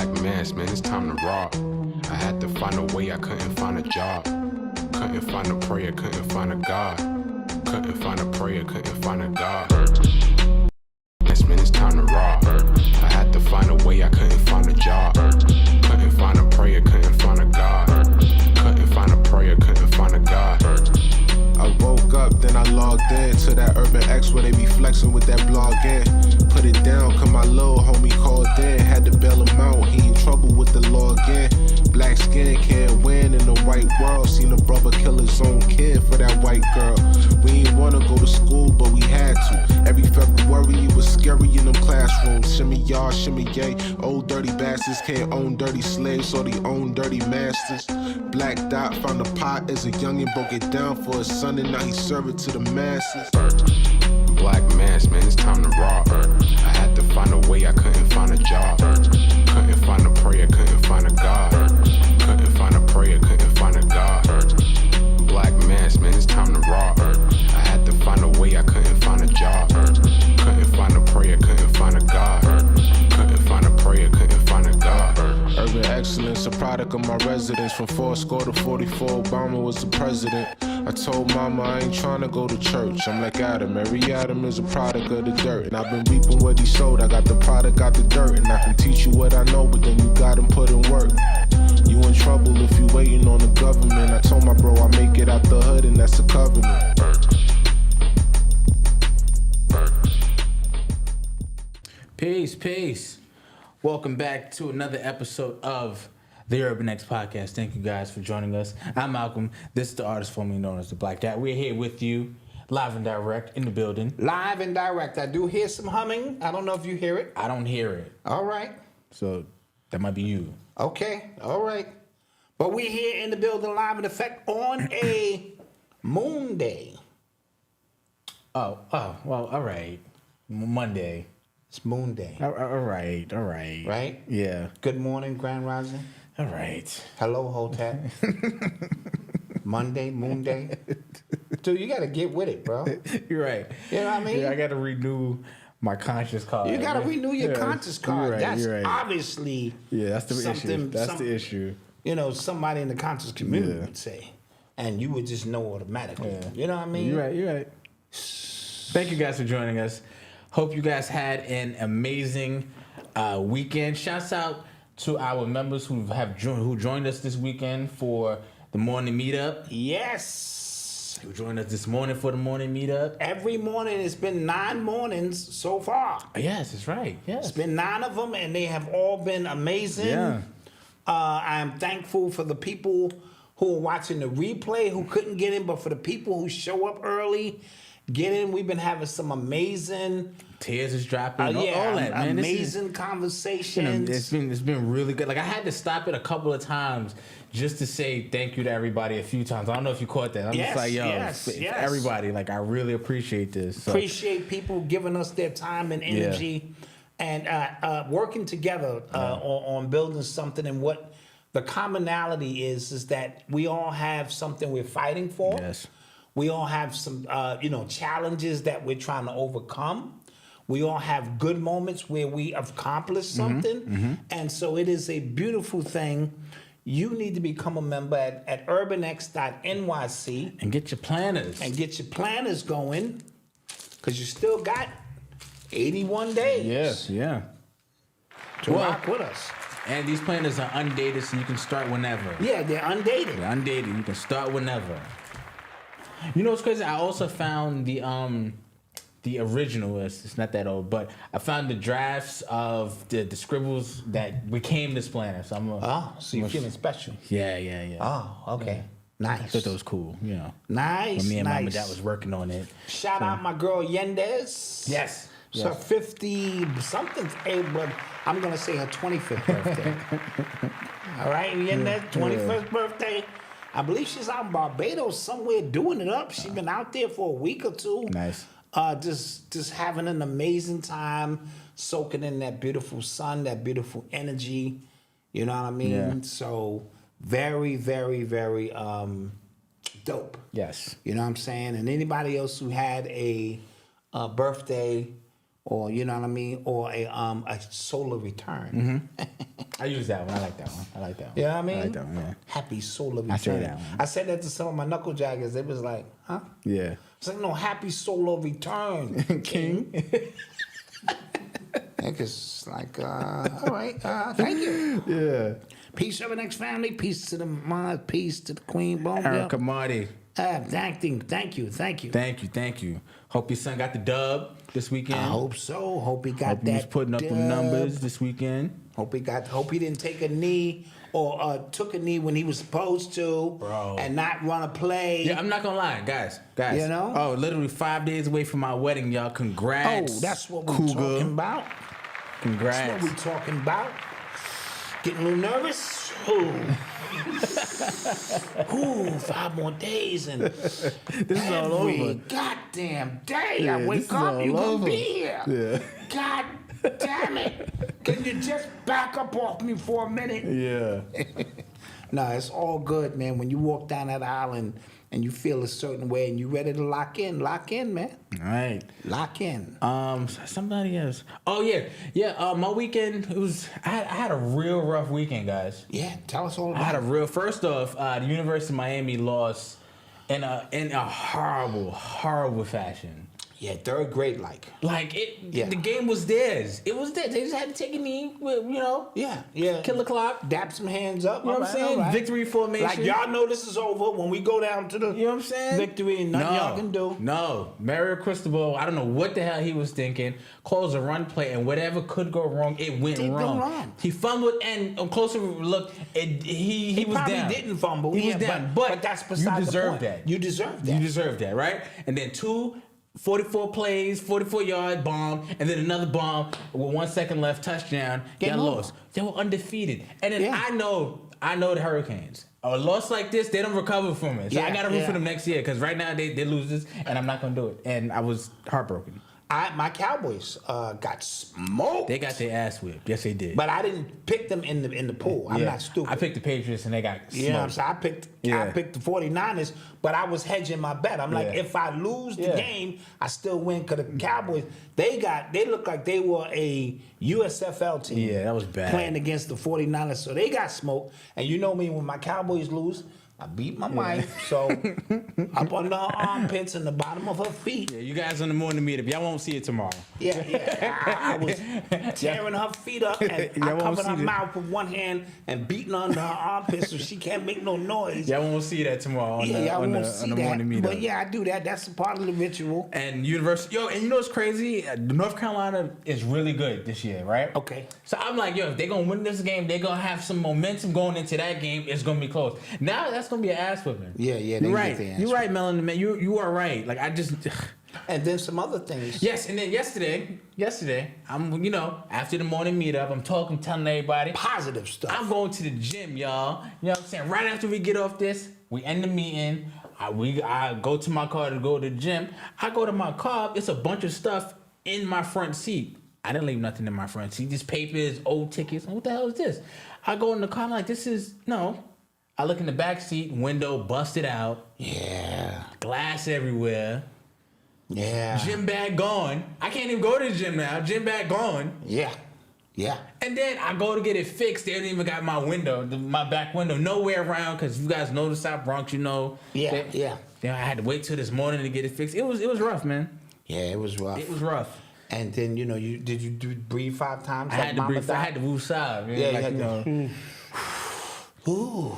Black mass, man, it's time to rob. I had to find a way, I couldn't find a job. Couldn't find a prayer, couldn't find a God. Couldn't find a prayer, couldn't find a God. Yes, man, it's time to rob. I had to find a way, I couldn't find a job. Couldn't find a prayer, couldn't find a God. Couldn't find a prayer, couldn't find a God. I woke up, then I logged in to that Urban X where they be flexing with that blog in. Put it down, cause my little homie called in. Had to bail him out, he in trouble with the law again. Black skin can't win in the white world. Seen a brother kill his own kid for that white girl. We ain't wanna go to school, but we had to. Every February it was scary in them classrooms. Shimmy y'all, shimmy yay. Old dirty bastards can't own dirty slaves, so they own dirty masters. Black Dot found a pot as a youngin', broke it down for his son, and now he serve it to the masses. Black mass, man, it's time to rob. I had to find a way, I couldn't find a job. Couldn't find a prayer, couldn't find a God. Couldn't find a prayer, couldn't find a God. Black mass, man, it's time to rob. I had to find a way, I couldn't find a job. Couldn't find a prayer, couldn't find a God. Couldn't find a prayer, couldn't find a God. Urban excellence, a product of my residence. From 4 to 44, Obama was the president. I told mama I ain't trying to go to church. I'm like Adam, every Adam is a product of the dirt. And I've been reaping what he sowed. I got the product, got the dirt. And I can teach you what I know, but then you gotta put in work. You in trouble if you waiting on the government. I told my bro I make it out the hood, and that's a covenant. Peace. Welcome back to another episode of the Urban X Podcast. Thank you guys for joining us. I'm Malcolm. This is the artist formerly known as the Black Dot. We're here with you, live and direct, in the building. Live and direct. I do hear some humming. I don't know if you hear it. I don't hear it. All right. So that might be you. Okay. All right. But we're here in the building, live in effect, on a moon day. Oh, well, all right. Monday. It's moon day. All right. Right? Yeah. Good morning, Grand Rising. All right. Hello, Hotep. Monday, moon day. Dude, you got to get with it, bro. You're right. You know what I mean? Yeah, I got to renew my conscious card. You got to renew your conscious card. You're right. That's obviously that's the issue. That's the issue. You know, somebody in the conscious community would say. And you would just know automatically. Yeah. You know what I mean? You're right. Thank you guys for joining us. Hope you guys had an amazing weekend. Shouts out to our members who joined us this weekend for the morning meetup. Yes. Who joined us this morning for the morning meetup. Every morning. It's been 9 mornings so far. Yes, that's right. Yes. It's been 9 of them, and they have all been amazing. Yeah. I'm thankful for the people who are watching the replay who couldn't get in, but for the people who show up early, get in. We've been having some amazing tears is dropping. All that, man. Amazing conversations. It's been really good. Like I had to stop it a couple of times just to say thank you to everybody a few times. I don't know if you caught that. I'm just like, yo, everybody. Like I really appreciate this. So. Appreciate people giving us their time and energy, and working together on building something. And what the commonality is that we all have something we're fighting for. Yes. We all have some, challenges that we're trying to overcome. We all have good moments where we accomplished something. Mm-hmm. And so it is a beautiful thing. You need to become a member at urbanx.nyc. And get your planners. And get your planners going. Because you still got 81 days. Yes, yeah. To rock with us. And these planners are undated, so you can start whenever. Yeah, they're undated. They're undated. You can start whenever. You know what's crazy? I also found the original. It's not that old, but I found the drafts of the scribbles that became this planner. So so you're feeling special. Yeah. Oh, okay. Yeah. Nice. I thought that was cool. You know. Nice. When me and Mom and Dad was working on it. Shout out my girl Yendez. Yes. It's her 50-something, but I'm going to say her 25th birthday. All right, Yendez, 21st birthday. I believe she's out in Barbados somewhere doing it up. She's been out there for a week or two. Nice. Just having an amazing time, soaking in that beautiful sun, that beautiful energy. You know what I mean? Yeah. So very, very, very dope. Yes. You know what I'm saying? And anybody else who had a birthday or you know what I mean, or a solar return. I use that one. I like that one. I like that one. You know what I mean? I like that one, yeah. Happy solar return. I say that one. I said that to some of my knuckle jaggers. They was like, huh? Yeah. It's like, no, happy solar return, King. It's like, all right, thank you. Yeah. Peace to the next family. Peace to the mod. Peace to the Queen Bone. Erica Marty. Thank you. Thank you. Hope your son got the dub this weekend. I hope so. Hope he got Hope that. he was putting up the numbers this weekend. Hope he didn't take a knee or took a knee when he was supposed to, Bro. and not run a play. Yeah, I'm not gonna lie, guys. You know? Oh, literally 5 days away from my wedding, y'all. Congrats. Oh, that's what we're Cougar. talking about. Congrats. That's what we're talking about. Getting a little nervous. Ooh. Ooh, 5 more days and This is all every over. goddamn day Yeah, I this wake is up, all you gonna over. be here. Yeah. God damn it. Can you just back up off me for a minute? Yeah. No, it's all good, man. When you walk down that aisle and you feel a certain way and you ready to lock in, man. All right. Lock in. Somebody else. Oh yeah. My weekend. I had a real rough weekend, guys. Yeah, tell us all I had about it. First off, the University of Miami lost in a horrible fashion. Yeah, third grade like. Like Yeah. the game was theirs. It was theirs. They just had to take a knee, Yeah. kill the clock. Dap some hands up. You know what I'm saying? Victory formation. Like, y'all know this is over when we go down to the You know what I'm saying? victory and nothing y'all can do. No. Mario Cristobal, I don't know what the hell he was thinking. Calls a run play, and whatever could go wrong, it went It wrong. went wrong. He fumbled, and on closer look, he was probably down. didn't fumble. He Yeah, was down. but that's beside you the deserve point. that. You deserve that. You deserve that, right? And then 44 plays, 44-yard bomb, and then another bomb with 1 second left, touchdown. Game Y'all over. lost. They were undefeated. And then Yeah. I know the Hurricanes. A loss like this, they don't recover from it. So I Yeah, got to root yeah. for them next year because right now they losers, and I'm not going to do it. And I was heartbroken. My Cowboys got smoked. They got their ass whipped. Yes, they did. But I didn't pick them in the pool. I'm Yeah. not stupid. I picked the Patriots, and they got smoked. You know what I'm saying? I picked the 49ers, but I was hedging my bet. I'm like, Yeah. if I lose the Yeah. game, I still win. Because the Cowboys, they look like they were a USFL team. Yeah, that was bad. Playing against the 49ers. So they got smoked. And you know me, when my Cowboys lose, I beat my wife. So up under her armpits and the bottom of her feet. Yeah, you guys on the morning meetup. Y'all won't see it tomorrow. Yeah. I was tearing her feet up and I Y'all won't covered her see mouth with one hand and beating under her armpits so she can't make no noise. Y'all won't see that tomorrow on Y'all the won't see morning that. meetup. But yeah, I do that. That's a part of the ritual. And University, and you know what's crazy? North Carolina is really good this year, right? Okay. So I'm like, if they're gonna win this game, they're gonna have some momentum going into that game. It's gonna be close. Now that's gonna be an ass whipping. Yeah, You're they right. get their ass You're right, Melanie. Man, you are right. Like I just. And then some other things. Yes, and then yesterday, I'm after the morning meetup, I'm telling everybody Positive stuff. I'm going to the gym, y'all. You know what I'm saying? Right after we get off this, we end the meeting. I go to my car to go to the gym. I go to my car. It's a bunch of stuff in my front seat. I didn't leave nothing in my front seat. Just papers, old tickets. What the hell is this? I go in the car. I'm like, this is no. I look in the back seat. Window busted out. Yeah. Glass everywhere. Yeah. Gym bag gone. I can't even go to the gym now. Gym bag gone. Yeah. Yeah. And then I go to get it fixed. They don't even got my window, my back window, nowhere around. Because you guys know the South Bronx, Yeah. Then I had to wait till this morning to get it fixed. It was rough, man. Yeah, it was rough. It was rough. And then, did you breathe 5 times? I had to breathe. I had to move side. Man. Yeah, like, you had to. Ooh.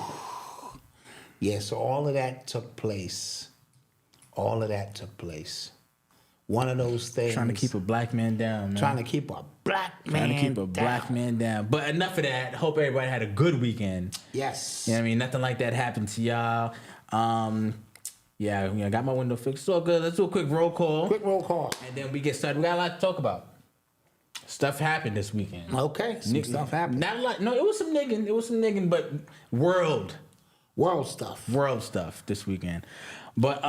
Yeah, so all of that took place. One of those things. Trying to keep a black man down, man. Trying to keep a black man Trying to keep a down. black man down. But enough of that. Hope everybody had a good weekend. Yes. You know what I mean? Nothing like that happened to y'all. Yeah, I got my window fixed. So good. Let's do a quick roll call. Quick roll call. And then we get started. We got a lot to talk about. Stuff happened this weekend. Okay. Some stuff happened. Not a lot. No, it was some nigging, but world stuff this weekend. But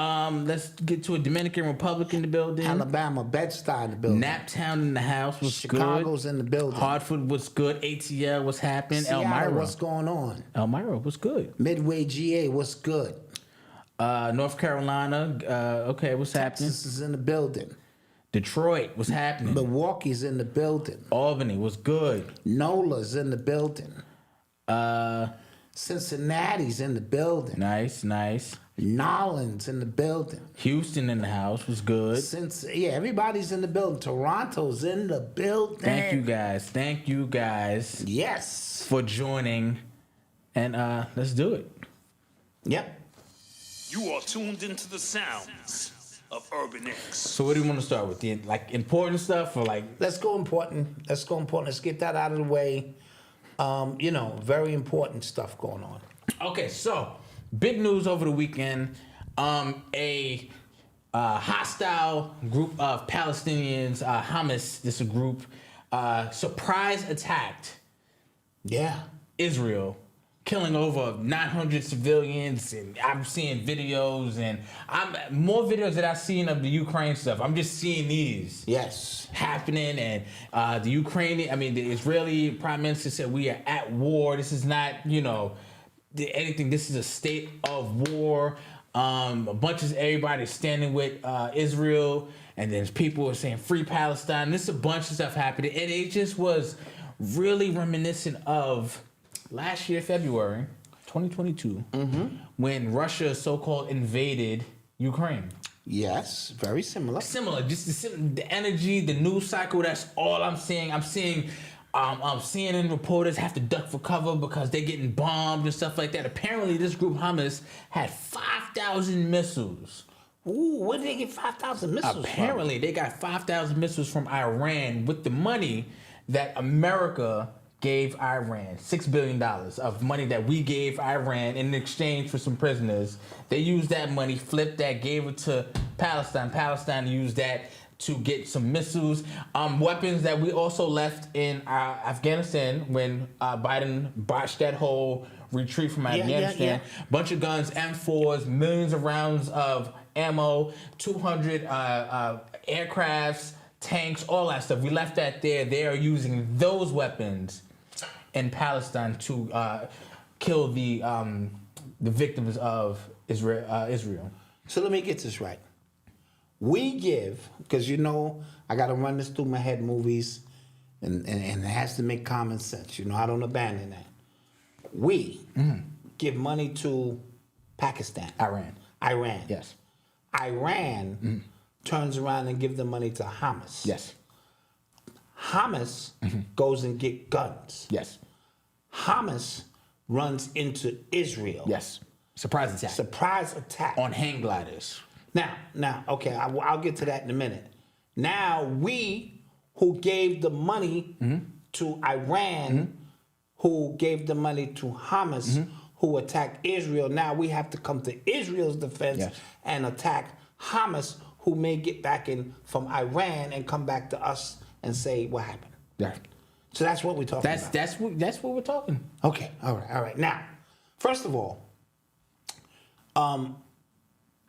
let's get to a Dominican Republic in the building. Alabama, Bed-Stuy in the building. Naptown in the house was Chicago's good. in the building. Hartford was good. ATL was happening. Seattle, Elmira. what's going on? Elmira was good. Midway, GA, what's good? North Carolina. Okay, what's happening? Texas is in the building. Detroit, what's happening? Milwaukee's in the building. Albany, was good. NOLA's in the building. Cincinnati's in the building. Nice. Nolan's in the building. Houston in the house, was good. Everybody's in the building. Toronto's in the building. Thank you guys Yes. for joining. And let's do it. Yep. You are tuned into the sounds of Urban X. So what do you want to start with? The important stuff or Let's go important. Let's get that out of the way. Very important stuff going on. Okay, so big news over the weekend. A hostile group of Palestinians, Hamas, this is a group, surprise attacked Israel, killing over 900 civilians. And I'm seeing videos, and more videos that I've seen of the Ukraine stuff. I'm just seeing these happening, and the Israeli Prime Minister said we are at war. This is not, anything. This is a state of war. A bunch of everybody standing with Israel, and then people are saying free Palestine. This is a bunch of stuff happening, and it just was really reminiscent of last year, February 2022, when Russia so-called invaded Ukraine. Yes, very similar. Just the energy, the news cycle. That's all I'm seeing. I'm seeing CNN reporters have to duck for cover because they're getting bombed and stuff like that. Apparently, this group Hamas had 5,000 missiles. Ooh, where did they get 5,000 missiles Apparently, they got 5,000 missiles from Iran with the money that America gave Iran. $6 billion of money that we gave Iran in exchange for some prisoners. They used that money, flipped that, gave it to Palestine. Palestine used that to get some missiles, weapons that we also left in Afghanistan when Biden botched that whole retreat from Afghanistan. Bunch of guns, M4s, millions of rounds of ammo, 200 aircrafts, tanks, all that stuff. We left that there. They are using those weapons in Palestine to kill the victims of Israel. So let me get this right. We give, because I got to run this through my head, movies, and it has to make common sense. I don't abandon that. We give money to Pakistan. Iran. Yes. Iran turns around and give the money to Hamas. Yes. Hamas goes and get guns. Yes. Hamas runs into Israel. Yes. Surprise attack. On hang gliders. Now, okay, I'll get to that in a minute. Now, we who gave the money to Iran, who gave the money to Hamas, who attacked Israel, now we have to come to Israel's defense and attack Hamas, who may get back in from Iran and come back to us and say what happened. Yeah. So that's what we're talking about. That's what we're talking. Okay, all right. Now, first of all,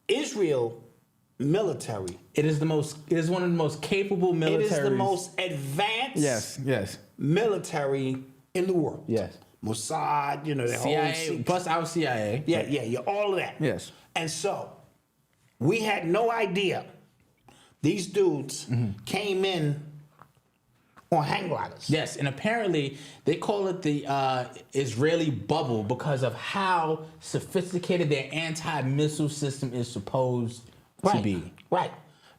Israel military. It is one of the most capable militaries. It is the most advanced military in the world. Yes. Mossad, the CIA, plus our CIA. Yeah, all of that. Yes. And so, we had no idea these dudes came in on hang gliders. Yes, and apparently they call it the Israeli bubble because of how sophisticated their anti-missile system is supposed to be. Right.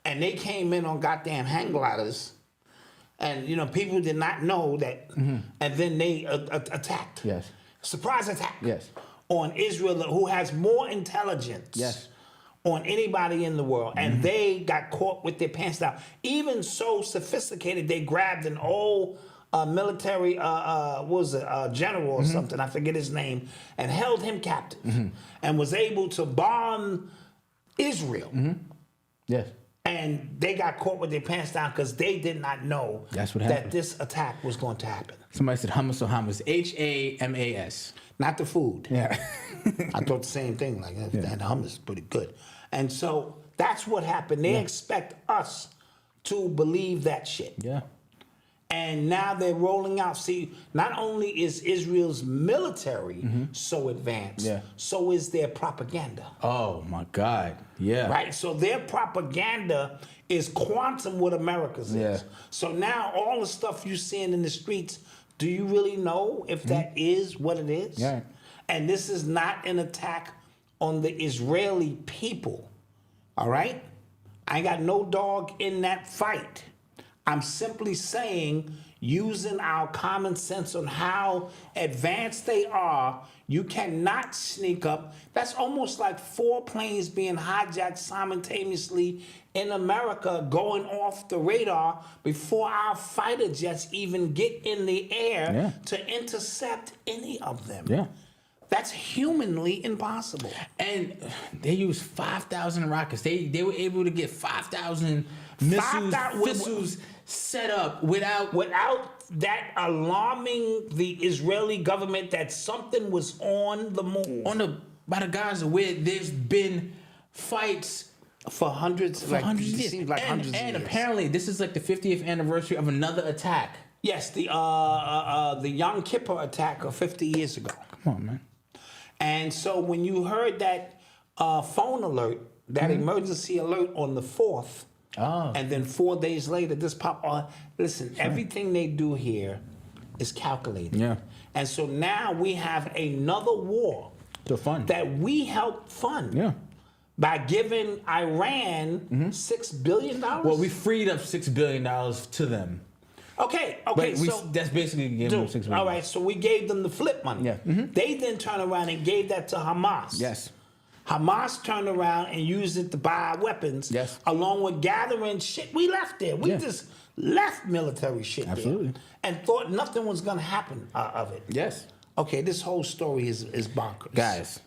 And they came in on goddamn hang gliders, and people did not know that, and then they attacked. Yes. Surprise attack. Yes. On Israel, who has more intelligence. Yes. On anybody in the world, and they got caught with their pants down. Even so sophisticated, they grabbed an old military, general or something, I forget his name, and held him captive, and was able to bomb Israel. Yes. And they got caught with their pants down because they did not know that this attack was going to happen. Somebody said hummus or Hamas. Hamas. Not the food. Yeah. I thought the same thing. Like that hummus is pretty good. And so that's what happened. They expect us to believe that shit. Yeah. And now they're rolling out. See, not only is Israel's military so advanced, so is their propaganda. Oh my God. Yeah. Right? So their propaganda is quantum what America's is. So now all the stuff you're seeing in the streets, do you really know if that is what it is? Yeah. And this is not an attack on the Israeli people. All right? I ain't got no dog in that fight. I'm simply saying, using our common sense on how advanced they are, you cannot sneak up. That's almost like 4 planes being hijacked simultaneously in America, going off the radar before our fighter jets even get in the air to intercept any of them. Yeah. That's humanly impossible. And they used 5,000 rockets. They were able to get 5,000 missiles set up without that alarming the Israeli government that something was on the move. By the Gaza, where there's been fights for hundreds of years. Seems like hundreds of years. And apparently this is like the 50th anniversary of another attack. Yes, the Yom Kippur attack of 50 years ago. Come on, man. And so when you heard that phone alert, that emergency alert on the 4th, and then 4 days later, this pop on. Listen, everything they do here is calculated. Yeah. And so now we have another war that we helped fund. Yeah. By giving Iran $6 billion. Well, we freed up $6 billion to them. Okay, so that's basically giving them $6 billion. All right, so we gave them the flip money. Yeah. They then turned around and gave that to Hamas. Yes. Hamas turned around and used it to buy weapons. Yes. Along with gathering shit we left there. We just left military shit Absolutely. there. And thought nothing was going to happen of it. Yes. Okay, this whole story is bonkers.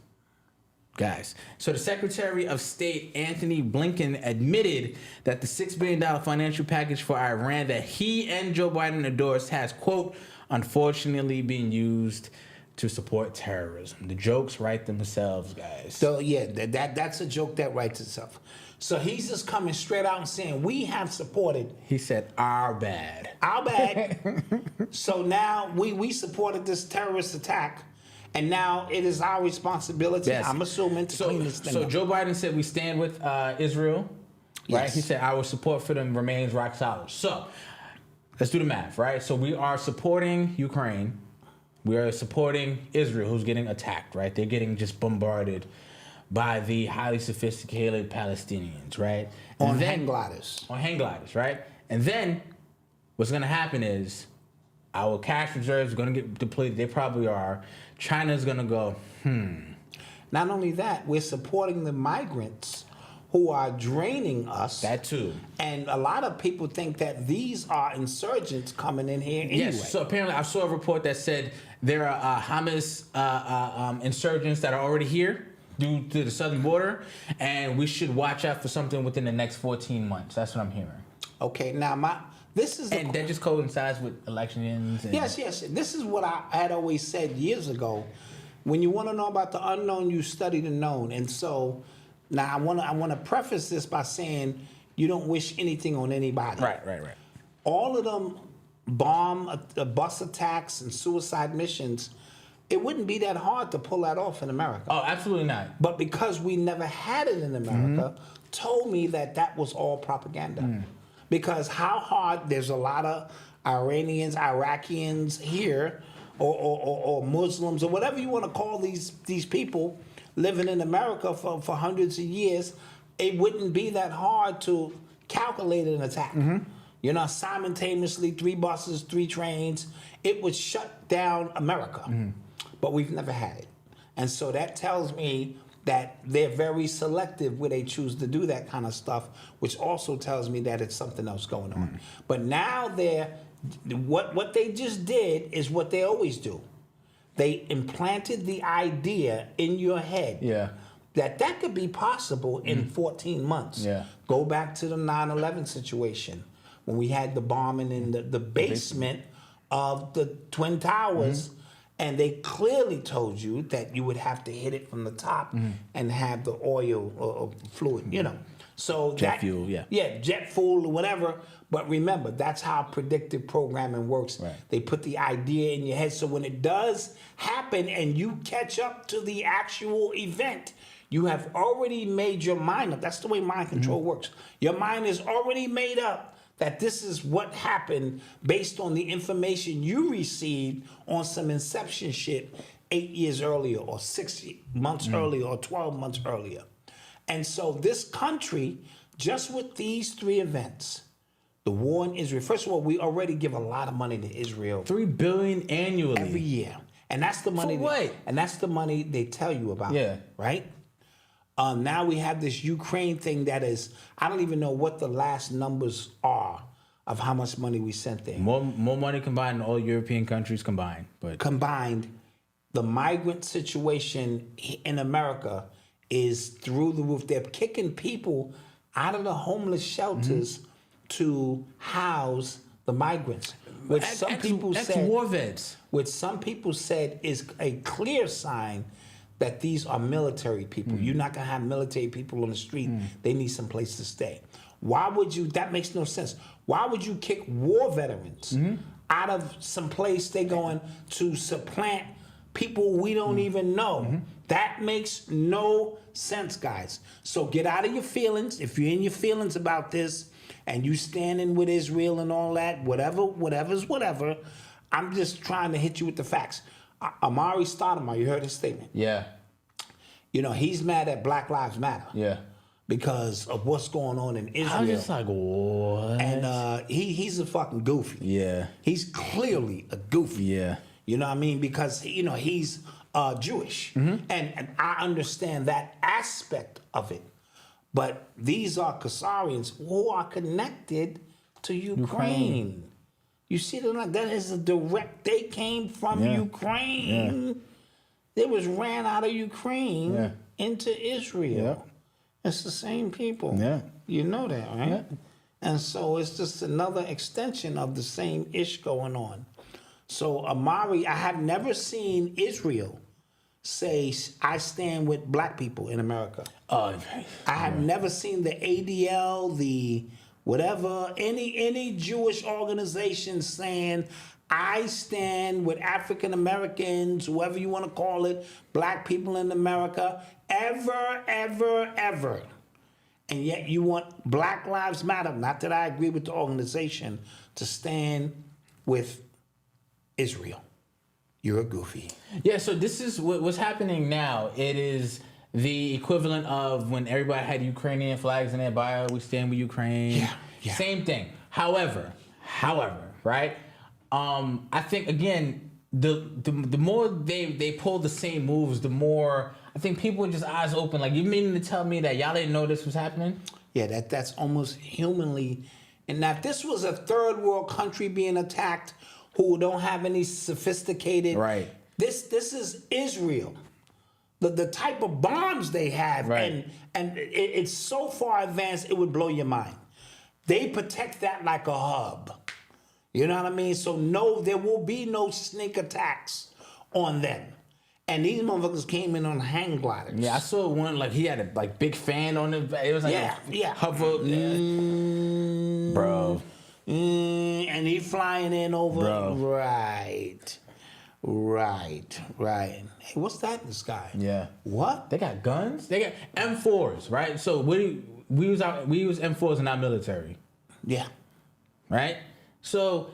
Guys, so the Secretary of State, Anthony Blinken, admitted that the $6 billion financial package for Iran that he and Joe Biden endorsed has, quote, unfortunately been used to support terrorism. The jokes write themselves, guys. So, yeah, that's a joke that writes itself. So he's just coming straight out and saying, we have supported. He said, our bad. Our bad. So now we supported this terrorist attack. And now it is our responsibility, I'm assuming, to clean this thing up. So Joe Biden said we stand with Israel, right? Yes. He said our support for them remains rock solid. So let's do the math, right? So we are supporting Ukraine. We are supporting Israel, who's getting attacked, right? They're getting just bombarded by the highly sophisticated Palestinians, right? On hang gliders, right? And then what's going to happen is our cash reserves are going to get depleted. They probably are. China's going to go, Not only that, we're supporting the migrants who are draining us. That too. And a lot of people think that these are insurgents coming in here anyway. Yes, so apparently I saw a report that said there are Hamas insurgents that are already here due to the southern border, and we should watch out for something within the next 14 months. That's what I'm hearing. Okay, now that just coincides with elections. Yes. This is what I had always said years ago. When you want to know about the unknown, you study the known. And so now I want to preface this by saying you don't wish anything on anybody. Right. All of them bus attacks and suicide missions, it wouldn't be that hard to pull that off in America. Oh, absolutely not. But because we never had it in America, told me that was all propaganda. Because how hard, there's a lot of Iranians, Iraqians here, or Muslims, or whatever you want to call these people living in America for hundreds of years, it wouldn't be that hard to calculate an attack. You know, simultaneously, 3 buses, 3 trains, it would shut down America. But we've never had it. And so that tells me that they're very selective where they choose to do that kind of stuff, which also tells me that it's something else going on. But now what they just did is what they always do. They implanted the idea in your head that could be possible in 14 months. Go back to the 9/11 situation when we had the bombing in the basement of the Twin Towers. And they clearly told you that you would have to hit it from the top and have the oil or fluid, you know. So Jet fuel, yeah. Jet fuel or whatever. But remember, that's how predictive programming works. Right. They put the idea in your head, so when it does happen and you catch up to the actual event, you have already made your mind up. That's the way mind control works. Your mind is already made up that this is what happened based on the information you received on some inception shit 8 years earlier or 6 months earlier or 12 months earlier. And so this country, just with these three events, the war in Israel, first of all, we already give a lot of money to Israel. $3 billion annually. Every year. And that's the money. For what? And that's the money they tell you about. Yeah. Right? Now we have this Ukraine thing that is, I don't even know what the last numbers are of how much money we sent there. More money combined than all European countries combined. But Combined, the migrant situation in America is through the roof. They're kicking people out of the homeless shelters to house the migrants, which some people said, war vets. which some people said is a clear sign that these are military people. You're not gonna have military people on the street. They need some place to stay. Why would you? That makes no sense. Why would you kick war veterans out of some place they going to supplant people we don't even know? That makes no sense, guys. So get out of your feelings. If you're in your feelings about this and you standing with Israel and all that, whatever's whatever, I'm just trying to hit you with the facts. Amari Stoudemire, you heard his statement. Yeah. You know, he's mad at Black Lives Matter. Yeah. Because of what's going on in Israel. I was just like, what? And he's a fucking goofy. Yeah. He's clearly a goofy. Yeah. You know what I mean? Because, you know, he's Jewish. And I understand that aspect of it. But these are Khazarians who are connected to Ukraine. You see, that is a direct, they came from Ukraine. Yeah. They was ran out of Ukraine into Israel. It's the same people. Yeah. You know that, right? Yeah. And so it's just another extension of the same ish going on. So Amari, I have never seen Israel say, I stand with black people in America. I have never seen the ADL, the whatever, any Jewish organization saying, I stand with African Americans, whoever you want to call it, black people in America, ever. And yet you want Black Lives Matter, not that I agree with the organization, to stand with Israel. You're a goofy. Yeah, so this is what's happening now. It is the equivalent of when everybody had Ukrainian flags in their bio, we stand with Ukraine. Yeah. Same thing. However, right? I think again, the more they pull the same moves, the more I think people are just eyes open. Like, you meaning to tell me that y'all didn't know this was happening? Yeah, that's almost humanly. And now if this was a third world country being attacked who don't have any sophisticated, right? This is Israel. The type of bombs they have, right. and it's so far advanced it would blow your mind. They protect that like a hub. You know what I mean? So no, there will be no sneak attacks on them. And these motherfuckers came in on hang gliders. Yeah, I saw one, like, he had a big fan on it. It was like a hover. Bro. And he flying in over. Bro. Right. Hey, what's that in the sky? Yeah. What? They got guns? They got M4s, right? So we use M4s in our military. Yeah. Right? So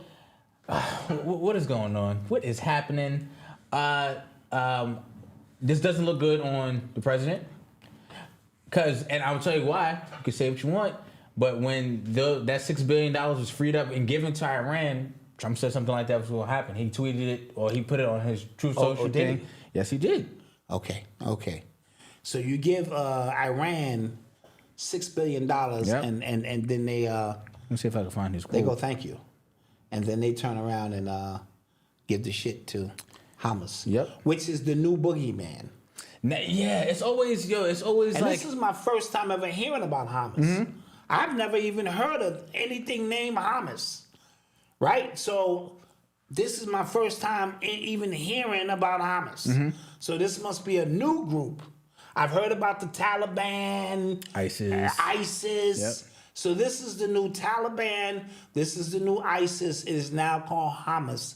what is going on? What is happening? This doesn't look good on the president. And I'll tell you why. You can say what you want. But when that $6 billion was freed up and given to Iran, Trump said something like that was going to happen. He tweeted it, or he put it on his Truth Social did thing. he? Yes, he did. Okay. So you give Iran $6 billion, and then they Let me see if I can find his quote. they go thank you, and then they turn around and give the shit to Hamas. Yep. Which is the new boogeyman. Yeah, it's always And like this is my first time ever hearing about Hamas. I've never even heard of anything named Hamas. Right? So this is my first time even hearing about Hamas. So this must be a new group. I've heard about the Taliban, ISIS. Yep. So this is the new Taliban. This is the new ISIS. It is now called Hamas.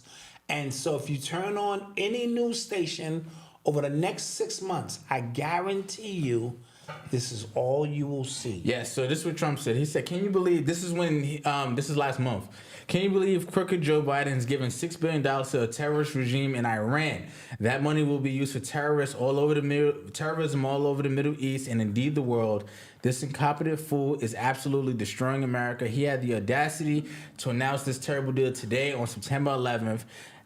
And so if you turn on any news station over the next 6 months, I guarantee you, this is all you will see. Yeah, so this is what Trump said. He said, can you believe, this is when, this is last month. Can you believe crooked Joe Biden has given $6 billion to a terrorist regime in Iran? That money will be used for terrorism all over the Middle East and indeed the world. This incompetent fool is absolutely destroying America. He had the audacity to announce this terrible deal today on September 11th.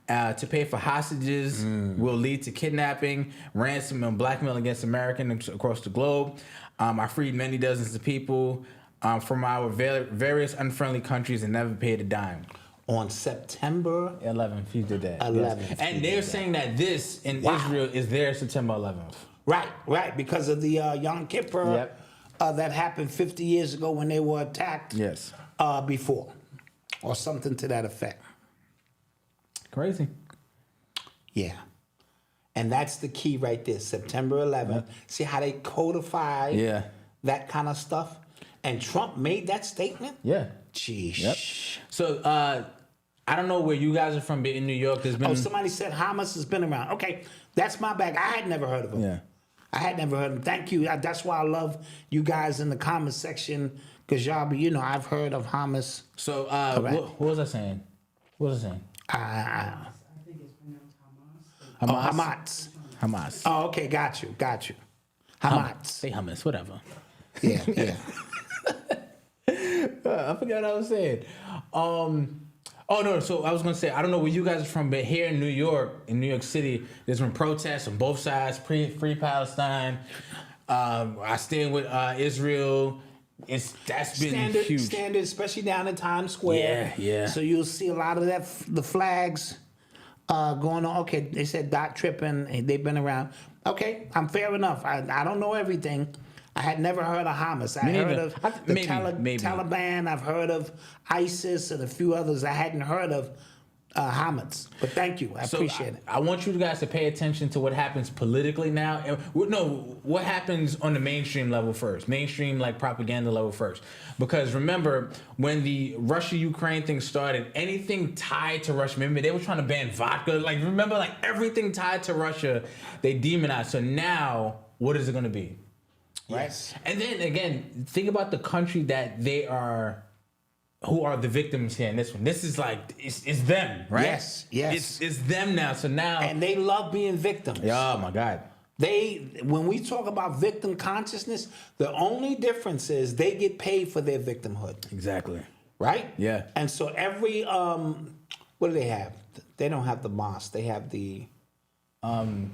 To pay for hostages will lead to kidnapping, ransom, and blackmail against Americans across the globe. I freed many dozens of people from our various unfriendly countries and never paid a dime. On September 11th, he did that. 11th. Yes. And they're saying that this in Israel is their September 11th. Right, because of the Yom Kippur that happened 50 years ago when they were attacked. Yes. Before, or something to that effect. Crazy. Yeah. And that's the key right there, September 11th. Yep. See how they codify that kind of stuff? And Trump made that statement? Yeah. Jeez. Yep. So, I don't know where you guys are from, but in New York, there's been... Oh, somebody said Hamas has been around. Okay, that's my bag. I had never heard of him. Yeah. I had never heard of him. Thank you. That's why I love you guys in the comment section, because y'all be, I've heard of Hamas. So, what was I saying? What was I saying? I think it's pronounced Hamas. Hamas. Oh, okay, got you. Hamas. Say hummus, whatever. Yeah. I forgot what I was saying. So I was gonna say, I don't know where you guys are from, but here in New York City, there's been protests on both sides, free Palestine. I stand with Israel. That's been huge. Standard, especially down in Times Square. Yeah. So you'll see a lot of the flags going on. Okay, they said dot tripping. They've been around. Okay, I'm fair enough. I don't know everything. I had never heard of Hamas. I heard of the Taliban. I've heard of ISIS and a few others. I hadn't heard of Hamas. But thank you. I appreciate it. I want you guys to pay attention to what happens politically now. What happens on the mainstream level first. Mainstream, like propaganda level first. Because remember, when the Russia-Ukraine thing started, anything tied to Russia, remember, they were trying to ban vodka. Remember, everything tied to Russia, they demonized. So now, what is it going to be? Right? Yes. And then, again, think about the country that who are the victims here in this one. This is it's them, right? Yes. It's them now. So now... And they love being victims. Oh, my God. When we talk about victim consciousness, the only difference is they get paid for their victimhood. Exactly. Right? Yeah. And so every, what do they have? They don't have the mosque. They have the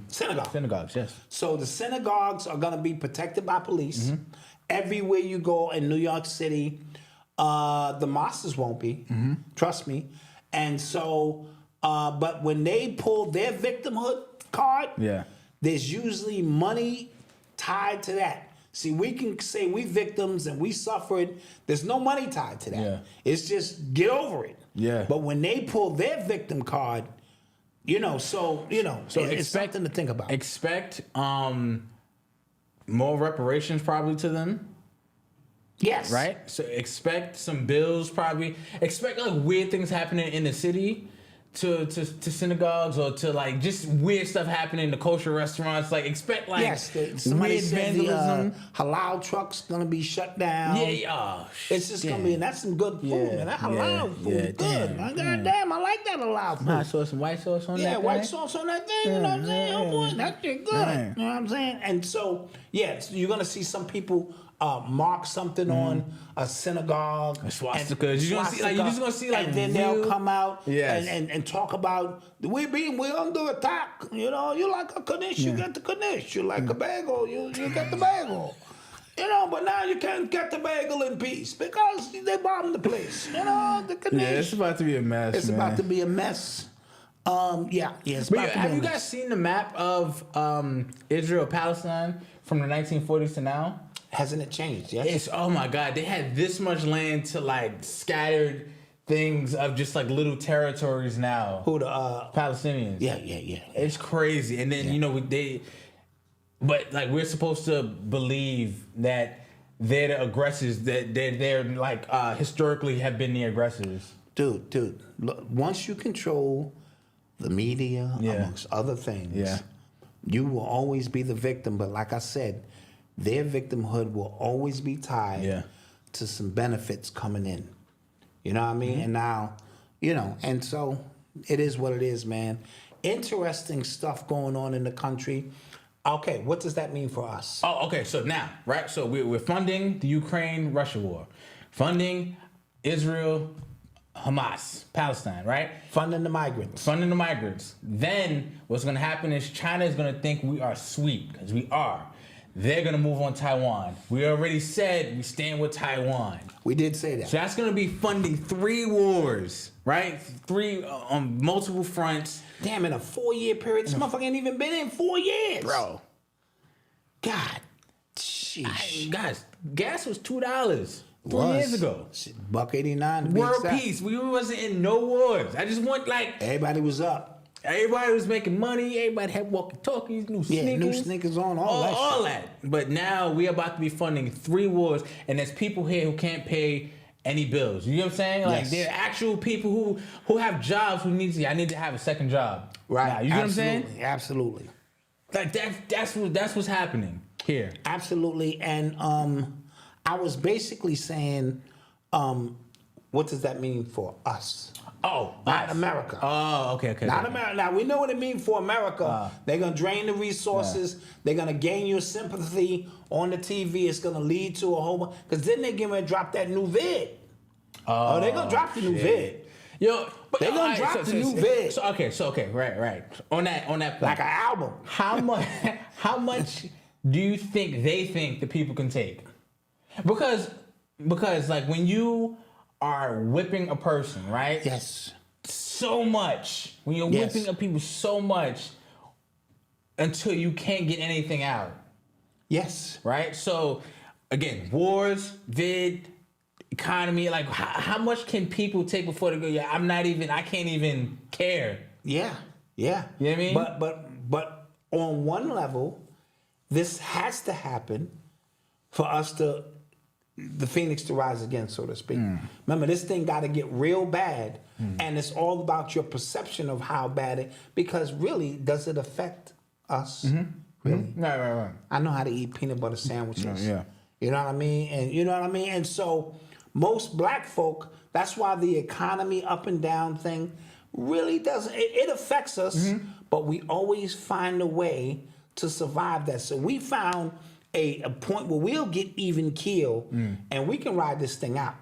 synagogue. Synagogues, yes. So the synagogues are going to be protected by police. Mm-hmm. Everywhere you go in New York City, the mosques won't be. Mm-hmm. Trust me. And so, but when they pull their victimhood card, there's usually money tied to that. See, we can say we victims and we suffered. There's no money tied to that. Yeah. It's just get over it. Yeah. But when they pull their victim card, so it's something to think about. Expect more reparations probably to them. Yes. Right? So expect some bills probably. Expect weird things happening in the city to synagogues or to just weird stuff happening in the kosher restaurants. Expect somebody weird said vandalism. The halal truck's gonna be shut down. It's just gonna be, and that's some good food, man. That halal food is good. Goddamn, I like that halal food. I saw some white sauce on that. Yeah, white sauce on that thing. You know what I'm saying? Oh boy, that shit good. Right. You know what I'm saying? And so so you're gonna see some people mark something on a synagogue, a swastika. You're just gonna see and then they'll come out Yes. and talk about we're under attack. You like a Kaddish, you get the Kaddish. You like a bagel, you get the bagel. But now you can't get the bagel in peace because they bombed the place. The Kaddish. Yeah, it's about to be a mess. It's about to be a mess. It's about to be have a you mess. guys seen the map of Israel-Palestine from the 1940s to now? Hasn't it changed? Yes. Oh my God, they had this much land to scattered things of just little territories now. Who the Palestinians? Yeah. It's crazy, and then but like we're supposed to believe that they're the aggressors, that they're like historically have been the aggressors. Dude, look, once you control the media, amongst other things, you will always be the victim. But like I said, their victimhood will always be tied to some benefits coming in. You know what I mean? And now, and so it is what it is, man. Interesting stuff going on in the country. Okay, what does that mean for us? Oh, okay. So now, right? So we're funding the Ukraine-Russia war, funding Israel, Hamas, Palestine, right? Funding the migrants. Funding the migrants. Then what's going to happen is China is going to think we are sweet, because we are. They're going to move on Taiwan. We already said we stand with Taiwan. We did say that. So that's going to be funding 3 wars, right? 3 on multiple fronts. Damn, in a 4-year period, this motherfucker ain't even been in 4 years. Bro. God. Sheesh. Guys, gas was $2 3 years ago. $1.89. World peace. We wasn't in no wars. I just want everybody was up. Everybody was making money. Everybody had walkie-talkies, new sneakers. New sneakers on, all that. But now we about to be funding 3 wars, and there's people here who can't pay any bills. You know what I'm saying? Like there are actual people who have jobs who need to. I need to have a second job. Right. Now, you know what I'm saying? Absolutely. Like that's what's happening here. Absolutely. And I was basically saying, what does that mean for us? Oh, not America. Oh, okay. Not America. Now we know what it means for America. They're gonna drain the resources. They're gonna gain your sympathy on the TV. It's gonna lead to a whole. Because then they're gonna drop that new vid. Oh, they're gonna drop the new vid. Yo, but they're gonna drop the new vid. So right. On that point. Like an album. How much do you think they think the people can take? Because like when you are whipping a person, right? Yes. So much. When you're whipping up people so much until you can't get anything out. Yes. Right? So, again, wars, vid, economy, like how much can people take before they go, I can't even care. Yeah. Yeah. You know what I mean? But on one level, this has to happen for us to the phoenix to rise again, so to speak. Remember, this thing got to get real bad, and it's all about your perception of how bad it. Because really, does it affect us? Really? Right. I know how to eat peanut butter sandwiches. Yeah. You know what I mean? And so most black folk, that's why the economy up and down thing really doesn't. It affects us, but we always find a way to survive that. So we found a point where we'll get even keel and we can ride this thing out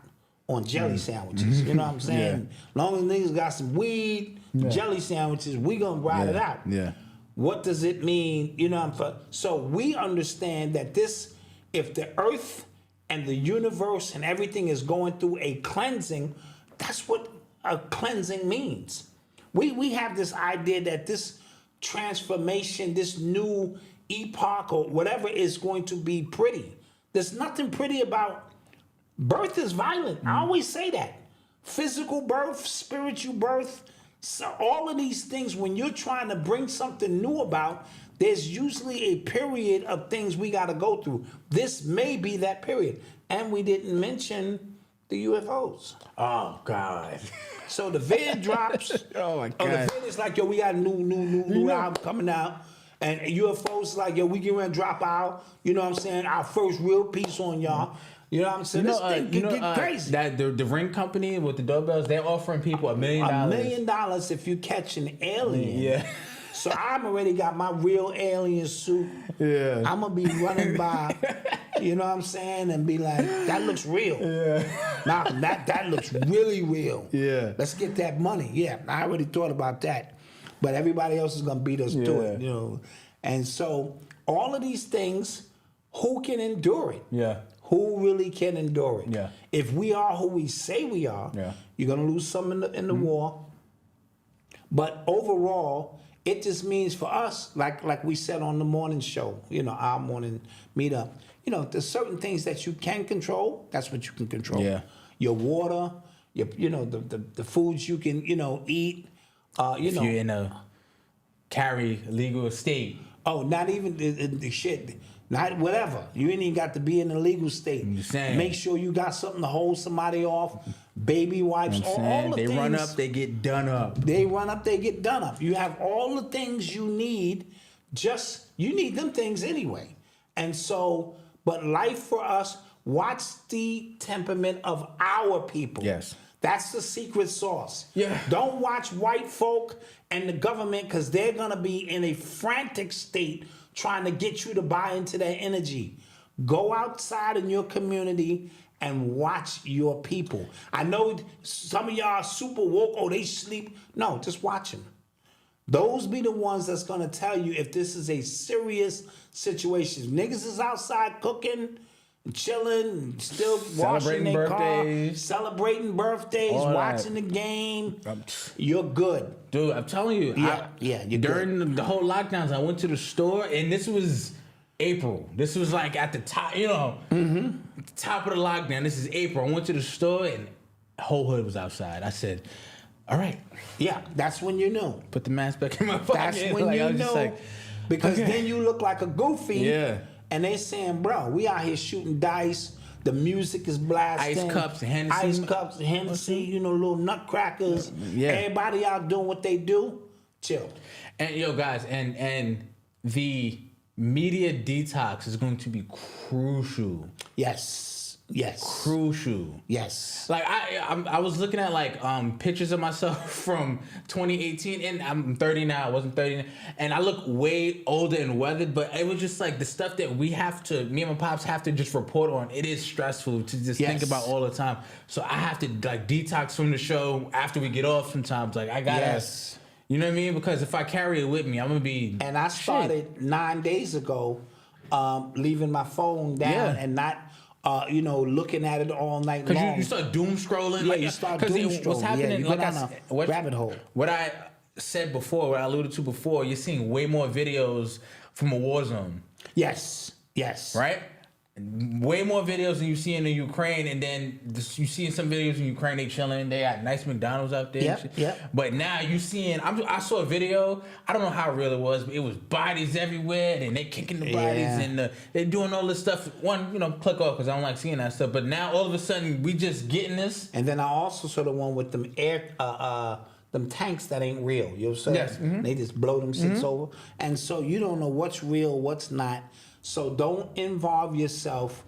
on jelly sandwiches. You know what I'm saying? Long as niggas got some weed, jelly sandwiches, we gonna ride it out. Yeah. What does it mean? So we understand that if the earth and the universe and everything is going through a cleansing, that's what a cleansing means. We have this idea that this transformation, this new epoch or whatever is going to be pretty. There's nothing pretty about birth is violent. I always say that. Physical birth, spiritual birth, so all of these things, when you're trying to bring something new about, there's usually a period of things we got to go through. This may be that period. And we didn't mention the UFOs. Oh, God. So the vid drops. Oh, my God. The vid is like, yo, we got a new album coming out. And UFOs like, yo, we get ready to drop out. You know what I'm saying? Our first real piece on y'all. You know what I'm saying? This thing get crazy. That the Ring company with the doorbells, they're offering people $1 million. $1 million if you catch an alien. Yeah. So I'm already got my real alien suit. Yeah. I'm gonna be running by, you know what I'm saying, and be like, that looks real. Yeah. Malcolm, that looks really real. Yeah. Let's get that money. Yeah, I already thought about that. But everybody else is gonna beat us to it, you know. And so all of these things, who can endure it? Yeah. Who really can endure it? Yeah. If we are who we say we are, you're gonna lose some in the war. But overall, it just means for us, like we said on the morning show, you know, our morning meetup, you know, there's certain things that you can control. That's what you can control. Yeah. Your water, the foods you can, eat. If you're in a carry legal estate. Oh, not even the shit. Not whatever. You ain't even got to be in a legal state. I'm just saying. Make sure you got something to hold somebody off. Baby wipes. All the they things. run up, they get done up. They run up, they get done up. You have all the things you need. You need them things anyway. And so, but life for us, watch the temperament of our people. Yes. That's the secret sauce. Yeah. Don't watch white folk and the government because they're going to be in a frantic state trying to get you to buy into their energy. Go outside in your community and watch your people. I know some of y'all are super woke. Oh, they sleep. No, just watch them. Those be the ones that's going to tell you if this is a serious situation. If niggas is outside cooking, chilling, still washing their car, celebrating birthdays, watching the game, you're good. Dude, I'm telling you. You're during good. the whole lockdowns, I went to the store, and this was April. This was like at the top, at the top of the lockdown. This is April. I went to the store, and the whole hood was outside. I said, all right. Yeah, that's when you knew. Put the mask back in my pocket. That's when I you was just know. like, Because okay. then you look like a goofy. Yeah. And they saying, bro, we out here shooting dice. The music is blasting. Ice cups, Hennessy. Little nutcrackers. Yeah. Everybody out doing what they do. Chill. And guys, and the media detox is going to be crucial. Yes. Crucial. Yes. Like I was looking at like pictures of myself from 2018, and I'm 30 now. I wasn't 30, and I look way older and weathered. But it was just like the stuff that me and my pops have to just report on. It is stressful to just think about all the time. So I have to like detox from the show after we get off. Sometimes like I gotta. Yes. You know what I mean? Because if I carry it with me, I'm gonna be. And I started 9 days ago, leaving my phone down and not. Looking at it all night long. Because you start doom scrolling. Yeah, like, you start doom scrolling. What's happening? You Like go down a rabbit hole. What I said before, what I alluded to before, you're seeing way more videos from a war zone. Yes. Right? Way more videos than you see in the Ukraine, and then you see in some videos in Ukraine they chilling. They got nice McDonald's out there. Yep. But now you seeing. I saw a video. I don't know how real it was, but it was bodies everywhere, and they kicking the bodies, and they doing all this stuff. One, click off because I don't like seeing that stuff. But now all of a sudden we just getting this. And then I also saw the one with them them tanks that ain't real. You know what I'm saying? Yes. Mm-hmm. They just blow them shits over, and so you don't know what's real, what's not. So don't involve yourself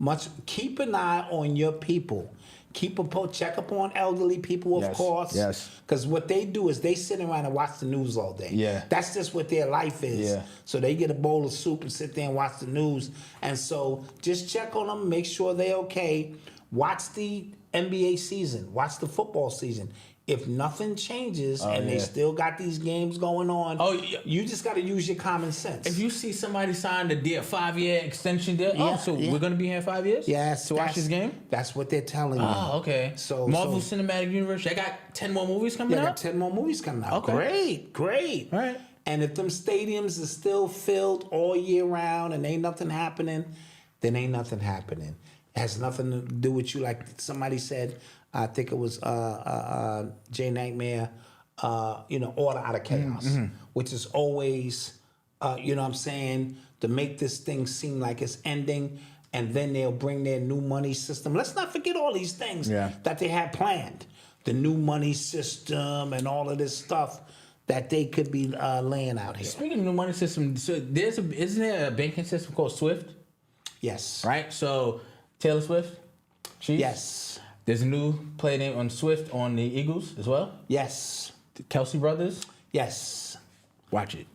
much. Keep an eye on your people. Check up on elderly people, of course. Yes. Because what they do is they sit around and watch the news all day. Yeah. That's just what their life is. Yeah. So they get a bowl of soup and sit there and watch the news. And so just check on them, make sure they're okay. Watch the NBA season. Watch the football season. If nothing changes and they still got these games going on, you just got to use your common sense. If you see somebody sign a 5-year extension deal, we're going to be here 5 years? Yes. To watch this game? That's what they're telling you. Oh, okay. So Marvel Cinematic Universe, they got 10 more movies coming out? They got 10 more movies coming out. Okay. Great. All right. And if them stadiums are still filled all year round and ain't nothing happening, then ain't nothing happening. It has nothing to do with you. Like somebody said, I think it was Jay Nightmare, order out of chaos, which is always, what I'm saying, to make this thing seem like it's ending, and then they'll bring their new money system. Let's not forget all these things that they had planned. The new money system and all of this stuff that they could be laying out here. Speaking of new money system, so isn't there a banking system called SWIFT? Yes. Right? So Taylor Swift? Chiefs? Yes. There's a new play name on Swift on the Eagles as well? Yes. The Kelsey brothers? Yes. Watch it.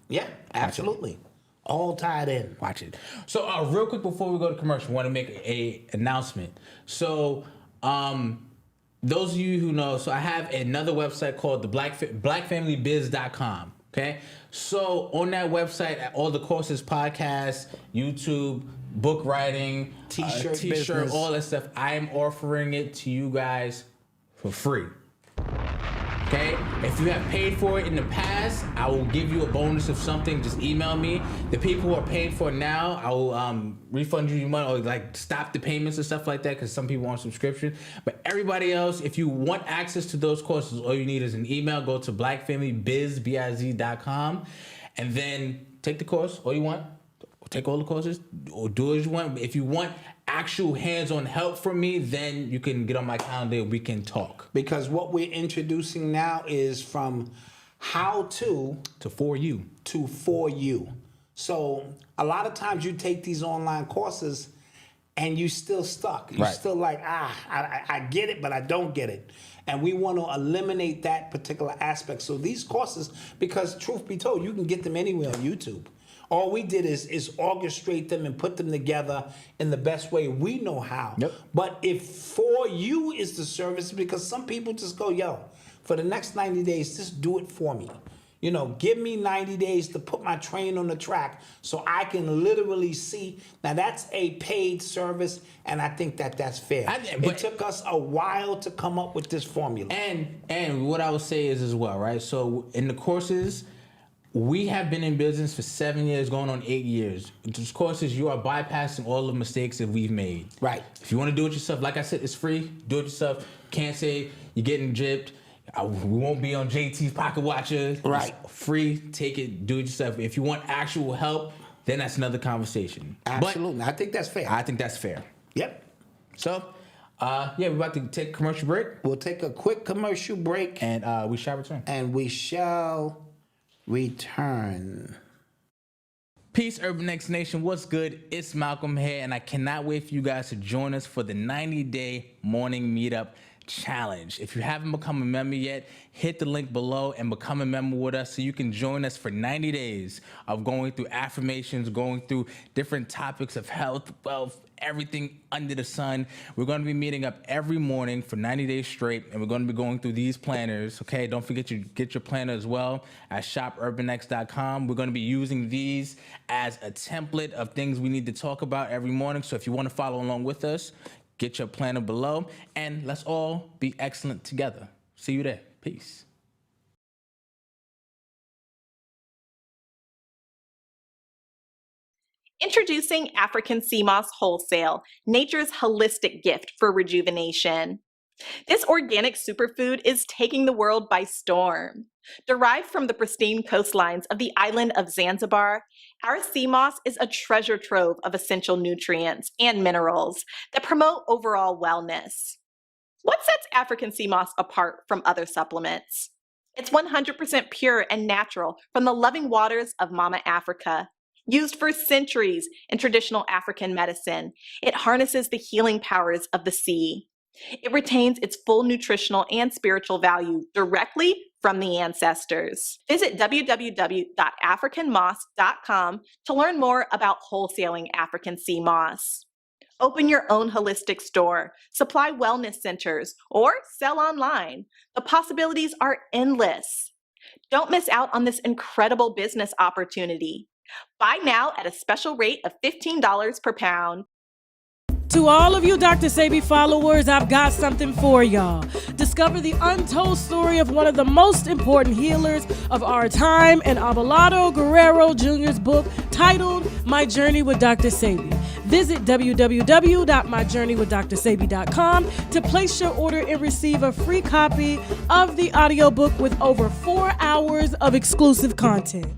Yeah, absolutely. All tied in. Watch it. So real quick before we go to commercial, I want to make a announcement. So those of you who know, so I have another website called the blackfamilybiz.com. Okay? So on that website, all the courses, podcasts, YouTube, book writing, t-shirt, all that stuff, I am offering it to you guys for free. Okay? If you have paid for it in the past, I will give you a bonus of something. Just email me. The people who are paying for it now, I will refund you your money or like stop the payments and stuff like that because some people want subscription. But everybody else, if you want access to those courses, all you need is an email. Go to blackfamilybiz.com. and then take the course all you want. Take all the courses or do as you want. If you want actual hands-on help from me, then you can get on my calendar and we can talk. Because what we're introducing now is from how to for you. to for you. So a lot of times you take these online courses and you still stuck. You're Right. still like, I get it, but I don't get it. And we want to eliminate that particular aspect. So these courses, because truth be told, you can get them anywhere on YouTube. All we did is orchestrate them and put them together in the best way we know how. Yep. But if for you is the service, because some people just go, yo, for the next 90 days, just do it for me. You know, give me 90 days to put my train on the track so I can literally see. Now, that's a paid service, and I think that's fair. It took us a while to come up with this formula. And what I would say is as well, right? So in the courses, we have been in business for 7 years, going on 8 years. These courses, you are bypassing all the mistakes that we've made. Right. If you want to do it yourself, like I said, it's free. Do it yourself. Can't say you're getting gypped. We won't be on JT's Pocket Watcher. Right. It's free. Take it. Do it yourself. If you want actual help, then that's another conversation. Absolutely. I think that's fair. I think that's fair. Yep. So, we're about to take a commercial break. We'll take a quick commercial break. And we shall return. And we shall return. Peace, Urban X Nation. What's good? It's Malcolm here, and I cannot wait for you guys to join us for the 90-day morning meetup challenge. If you haven't become a member yet, hit the link below and become a member with us so you can join us for 90 days of going through affirmations, going through different topics of health, wealth, everything under the sun. We're going to be meeting up every morning for 90 days straight, and we're going to be going through these planners. Okay, don't forget to get your planner as well at shopunx.com. We're going to be using these as a template of things we need to talk about every morning. So if you want to follow along with us, get your planner below, and let's all be excellent together. See you there. Peace. Introducing African Sea Moss Wholesale, nature's holistic gift for rejuvenation. This organic superfood is taking the world by storm. Derived from the pristine coastlines of the island of Zanzibar, our sea moss is a treasure trove of essential nutrients and minerals that promote overall wellness. What sets African sea moss apart from other supplements? It's 100% pure and natural from the loving waters of Mama Africa. Used for centuries in traditional African medicine, it harnesses the healing powers of the sea. It retains its full nutritional and spiritual value directly from the ancestors. Visit www.africanmoss.com to learn more about wholesaling African sea moss. Open your own holistic store, supply wellness centers, or sell online. The possibilities are endless. Don't miss out on this incredible business opportunity. Buy now at a special rate of $15 per pound. To all of you Dr. Sebi followers, I've got something for y'all. Discover the untold story of one of the most important healers of our time in Abelardo Guerrero Jr.'s book titled My Journey with Dr. Sebi. Visit www.myjourneywithdrsebi.com to place your order and receive a free copy of the audiobook with over 4 hours of exclusive content.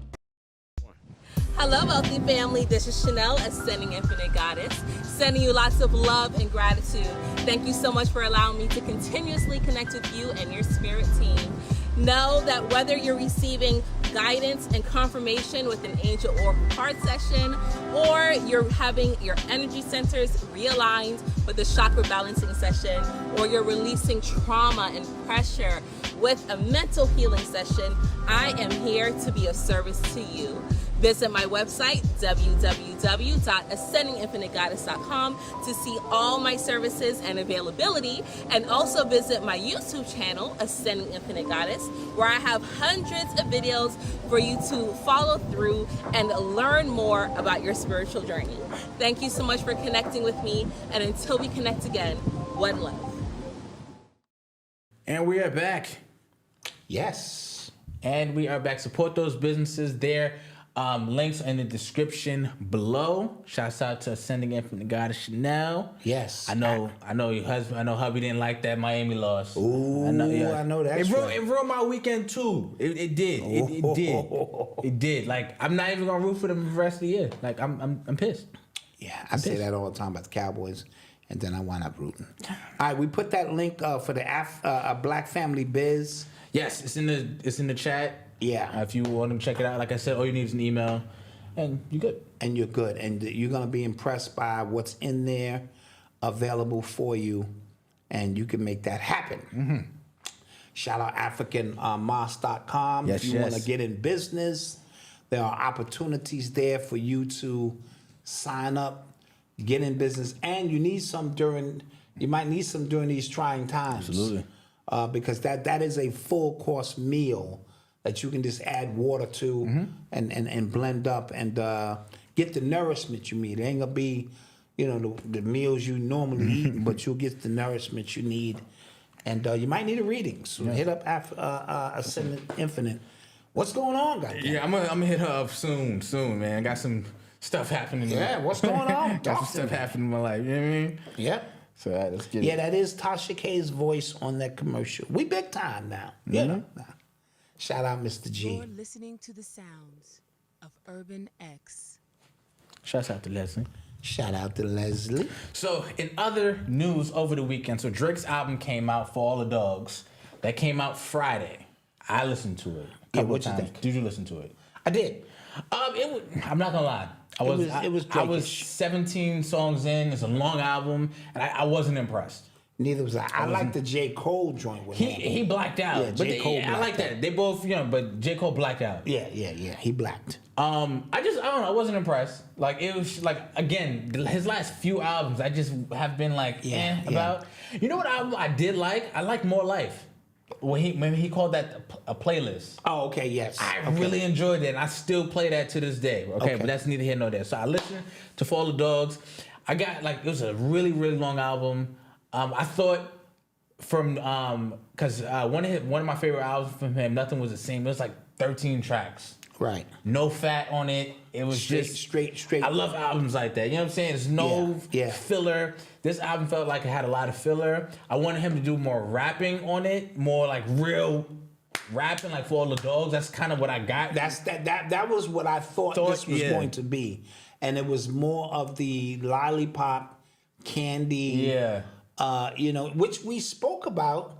Hello, wealthy family. This is Chanel, Ascending Infinite Goddess, sending you lots of love and gratitude. Thank you so much for allowing me to continuously connect with you and your spirit team. Know that whether you're receiving guidance and confirmation with an angel oracle card session, or you're having your energy centers realigned with a chakra balancing session, or you're releasing trauma and pressure with a mental healing session, I am here to be of service to you. Visit my website, www.ascendinginfinitegoddess.com, to see all my services and availability, and also visit my YouTube channel, Ascending Infinite Goddess, where I have hundreds of videos for you to follow through and learn more about your spiritual journey. Thank you so much for connecting with me, and until we connect again, one love. And we are back. Yes. And we are back. Support those businesses. They're Links in the description below. Shouts out to Ascending Infinite Goddess Chanel. Yes. I know your husband. I know hubby didn't like that Miami loss. Ooh, I know that's right. It ruined my weekend too. It did. It did. It did. Like, I'm not even gonna root for them the rest of the year. Like, I'm pissed. Yeah, I say that all the time about the Cowboys, and then I wind up rooting. All right, we put that link for the Black Family Biz. Yes, it's in the chat. Yeah. If you want to check it out, like I said, all you need is an email, and you're good. And you're good, and you're gonna be impressed by what's in there, available for you, and you can make that happen. Mm-hmm. Shout out AfricanMoss.com. Yes, if you yes. want to get in business, there are opportunities there for you to sign up, get in business, and you might need some during these trying times. Absolutely. Because that is a full course meal that you can just add water to and blend up and get the nourishment you need. It ain't gonna be, the meals you normally eat, but you'll get the nourishment you need. And you might need a reading. So hit up Ascendant Infinite. What's going on, guys? Yeah, I'm gonna hit her up soon, man. I got some stuff happening. Yeah, what's going on? Got some stuff happening in my life. You know what I mean? Yep. So let's get it. Yeah, that is Tasha K's voice on that commercial. We big time now. Yeah. Shout out, Mr. G. You're listening to the sounds of Urban X. Shouts out to Leslie. Shout out to Leslie. So, in other news over the weekend, so Drake's album came out, For All the Dogs. That came out Friday. I listened to it. What'd you think? Did you listen to it? I did. I'm not gonna lie. I was Drake-ish. 17 songs in. It's a long album, and I wasn't impressed. Neither was I. I like the J. Cole joint with him. He blacked out. Yeah, J. Cole I like that. They both, but J. Cole blacked out. Yeah. He blacked. I don't know. I wasn't impressed. Like, it was like, again, his last few albums, I just have been like, about. You know what album I did like? I like More Life. When he called that a playlist. Oh, okay, yes. I really enjoyed it, and I still play that to this day. Okay, but that's neither here nor there. So I listened to For All the Dogs. I got, it was a really, really long album. I thought because one of my favorite albums from him, Nothing Was the Same. It was like 13 tracks. Right. No fat on it. It was straight. I love albums like that. You know what I'm saying? There's no filler. This album felt like it had a lot of filler. I wanted him to do more rapping on it, more like real rapping, like For All the Dogs. That's kind of what I got. That was what I thought this was going to be, and it was more of the lollipop candy. Yeah. Which we spoke about.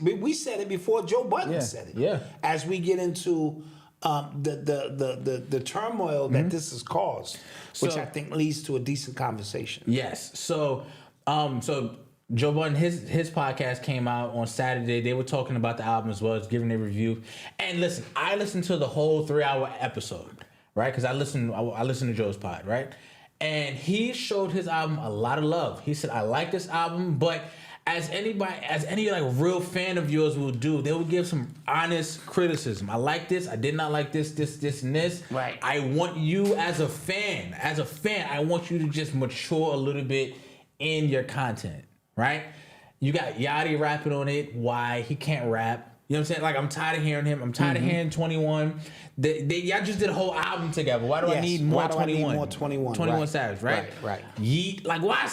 We said it before Joe Budden said it. Yeah. As we get into the turmoil that this has caused, which I think leads to a decent conversation. Yes. So Joe Budden, his podcast came out on Saturday. They were talking about the album as well as giving their review. And listen, I listened to the whole 3-hour episode, right? Because I listened to Joe's pod, right? And he showed his album a lot of love. He said, "I like this album, but as any real fan of yours will do, they will give some honest criticism. I like this. I did not like this, and this. Right. I want you as a fan, I want you to just mature a little bit in your content, right? You got Yachty rapping on it. Why he can't rap? You know what I'm saying? Like, I'm tired of hearing him. I'm tired of hearing 21. Y'all just did a whole album together. Why do I need more 21? I need more 21? 21 Savage, right? Right. Yeet. Like, why?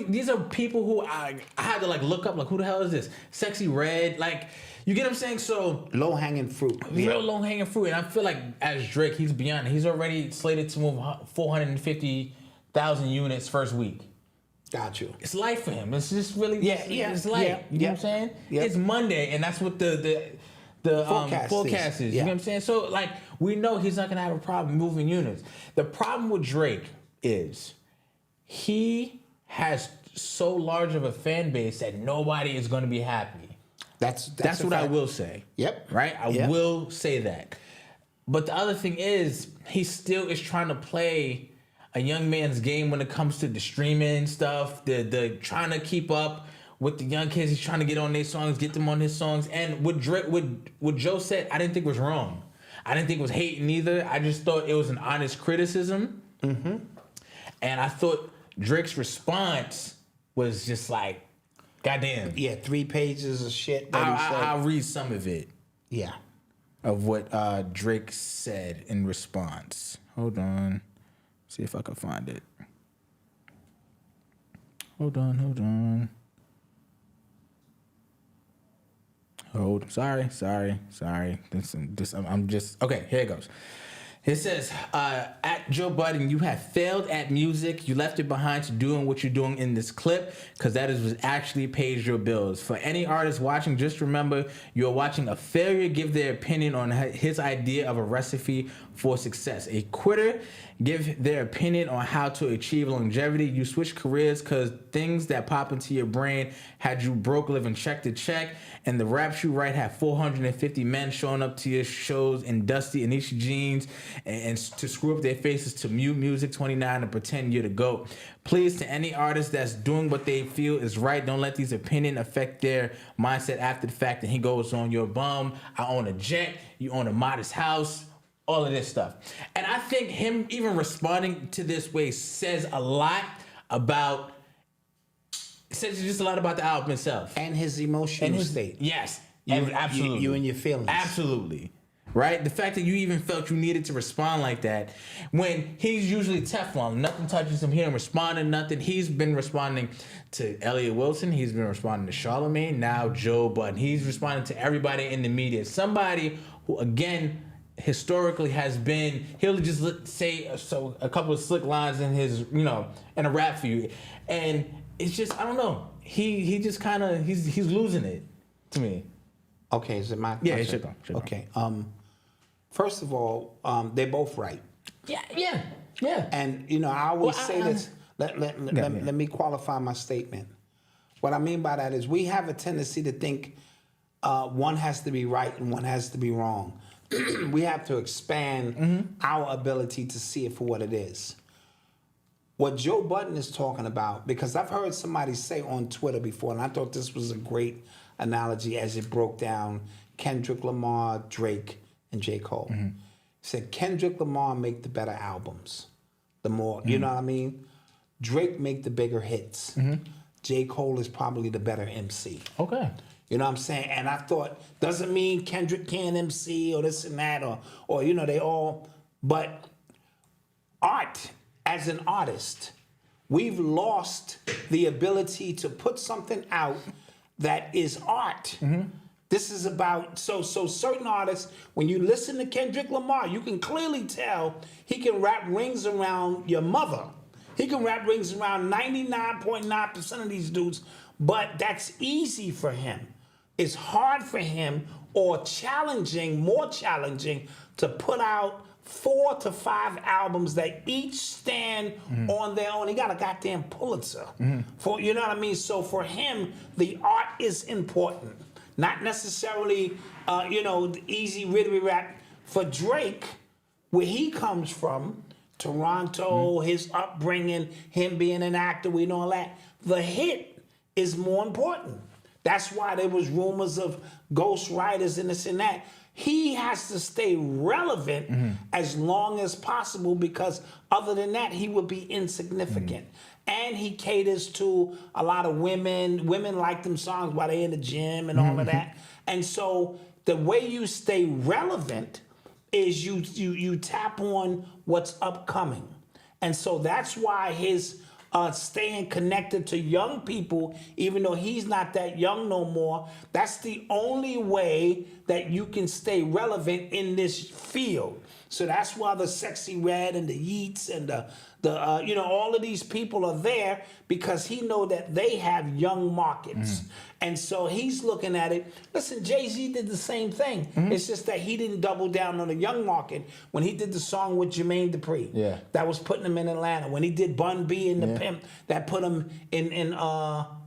These are people who I had to look up. Like, who the hell is this? Sexy Red. Like, you get what I'm saying? So low hanging fruit. Real low hanging fruit. And I feel like as Drake, he's beyond it. He's already slated to move 450,000 units first week. Got you. It's light for him. It's just really it's light. Yeah, you know what I'm saying? Yep. It's Monday, and that's what the forecast is. You know what I'm saying? So, we know he's not gonna have a problem moving units. The problem with Drake is he has so large of a fan base that nobody is gonna be happy. That's what I will say. Yep. Right? I will say that. But the other thing is, he still is trying to play a young man's game when it comes to the streaming stuff, the trying to keep up with the young kids. He's trying to get on their songs, get them on his songs. And what Joe said, I didn't think was wrong. I didn't think it was hating either. I just thought it was an honest criticism. Mm-hmm. And I thought Drake's response was just like, goddamn. Yeah, 3 pages of shit. I'll read some of it. Yeah. of what Drake said in response. Hold on. See if I can find it. Hold on. Sorry. I'm just okay. Here it goes. It says, at Joe Budden, you have failed at music. You left it behind to doing what you're doing in this clip because that is what actually pays your bills. For any artist watching, just remember you're watching a failure give their opinion on his idea of a recipe for success. A quitter give their opinion on how to achieve longevity. You switch careers because things that pop into your brain had you broke living check to check. And the raps you write have 450 men showing up to your shows in dusty Anishi jeans and to screw up their faces to mute music 29 and pretend you're the GOAT. Please, to any artist that's doing what they feel is right, don't let these opinions affect their mindset after the fact. And he goes on, you're a bum, I own a jet, you own a modest house, all of this stuff. And I think him even responding to this way says a lot about... It says just a lot about the album itself. And his emotional state. Yes. Absolutely. You and your feelings. Absolutely. Right? The fact that you even felt you needed to respond like that when he's usually Teflon. Nothing touches him. He didn't respond to nothing. He's been responding to Elliott Wilson. He's been responding to Charlamagne. Now Joe Budden. He's responding to everybody in the media. Somebody who, again, historically has been, he'll just say a couple of slick lines in his, in a rap for you. And it's just, I don't know. He just kind of, he's losing it to me. Okay, is it my Yeah, it should go. Okay. First of all, they're both right. Yeah. And, I always say this. Let me qualify my statement. What I mean by that is we have a tendency to think one has to be right and one has to be wrong. We have to expand our ability to see it for what it is. What Joe Budden is talking about, because I've heard somebody say on Twitter before, and I thought this was a great analogy as it broke down Kendrick Lamar, Drake, and J. Cole. He said Kendrick Lamar make the better albums. The more, you know what I mean? Drake make the bigger hits. J. Cole is probably the better MC. Okay. You know what I'm saying? And I thought, doesn't mean Kendrick can't MC or this and that, or they all, but art, as an artist, we've lost the ability to put something out that is art. This is about, so certain artists, when you listen to Kendrick Lamar, you can clearly tell he can wrap rings around your mother. He can wrap rings around 99.9% of these dudes, but that's easy for him. It's hard for him, or more challenging, to put out 4 to 5 albums that each stand on their own. He got a goddamn Pulitzer. For, you know what I mean? So for him, the art is important. Not necessarily, the easy riddiry rap. For Drake, where he comes from, Toronto, his upbringing, him being an actor, we know all that. The hit is more important. That's why there was rumors of ghost writers and this and that. He has to stay relevant as long as possible, because other than that, he would be insignificant. And he caters to a lot of women. Women like them songs while they're in the gym and all of that. And so the way you stay relevant is you tap on what's upcoming. And so that's why his staying connected to young people, even though he's not that young no more, that's the only way that you can stay relevant in this field. So that's why the Sexy Red and the Yeats and the all of these people are there, because he know that they have young markets. And so he's looking at it. Listen, Jay-Z did the same thing. It's just that he didn't double down on the young market when he did the song with Jermaine Dupri. Yeah. That was putting him in Atlanta. When he did Bun B and the Pimp, that put him in out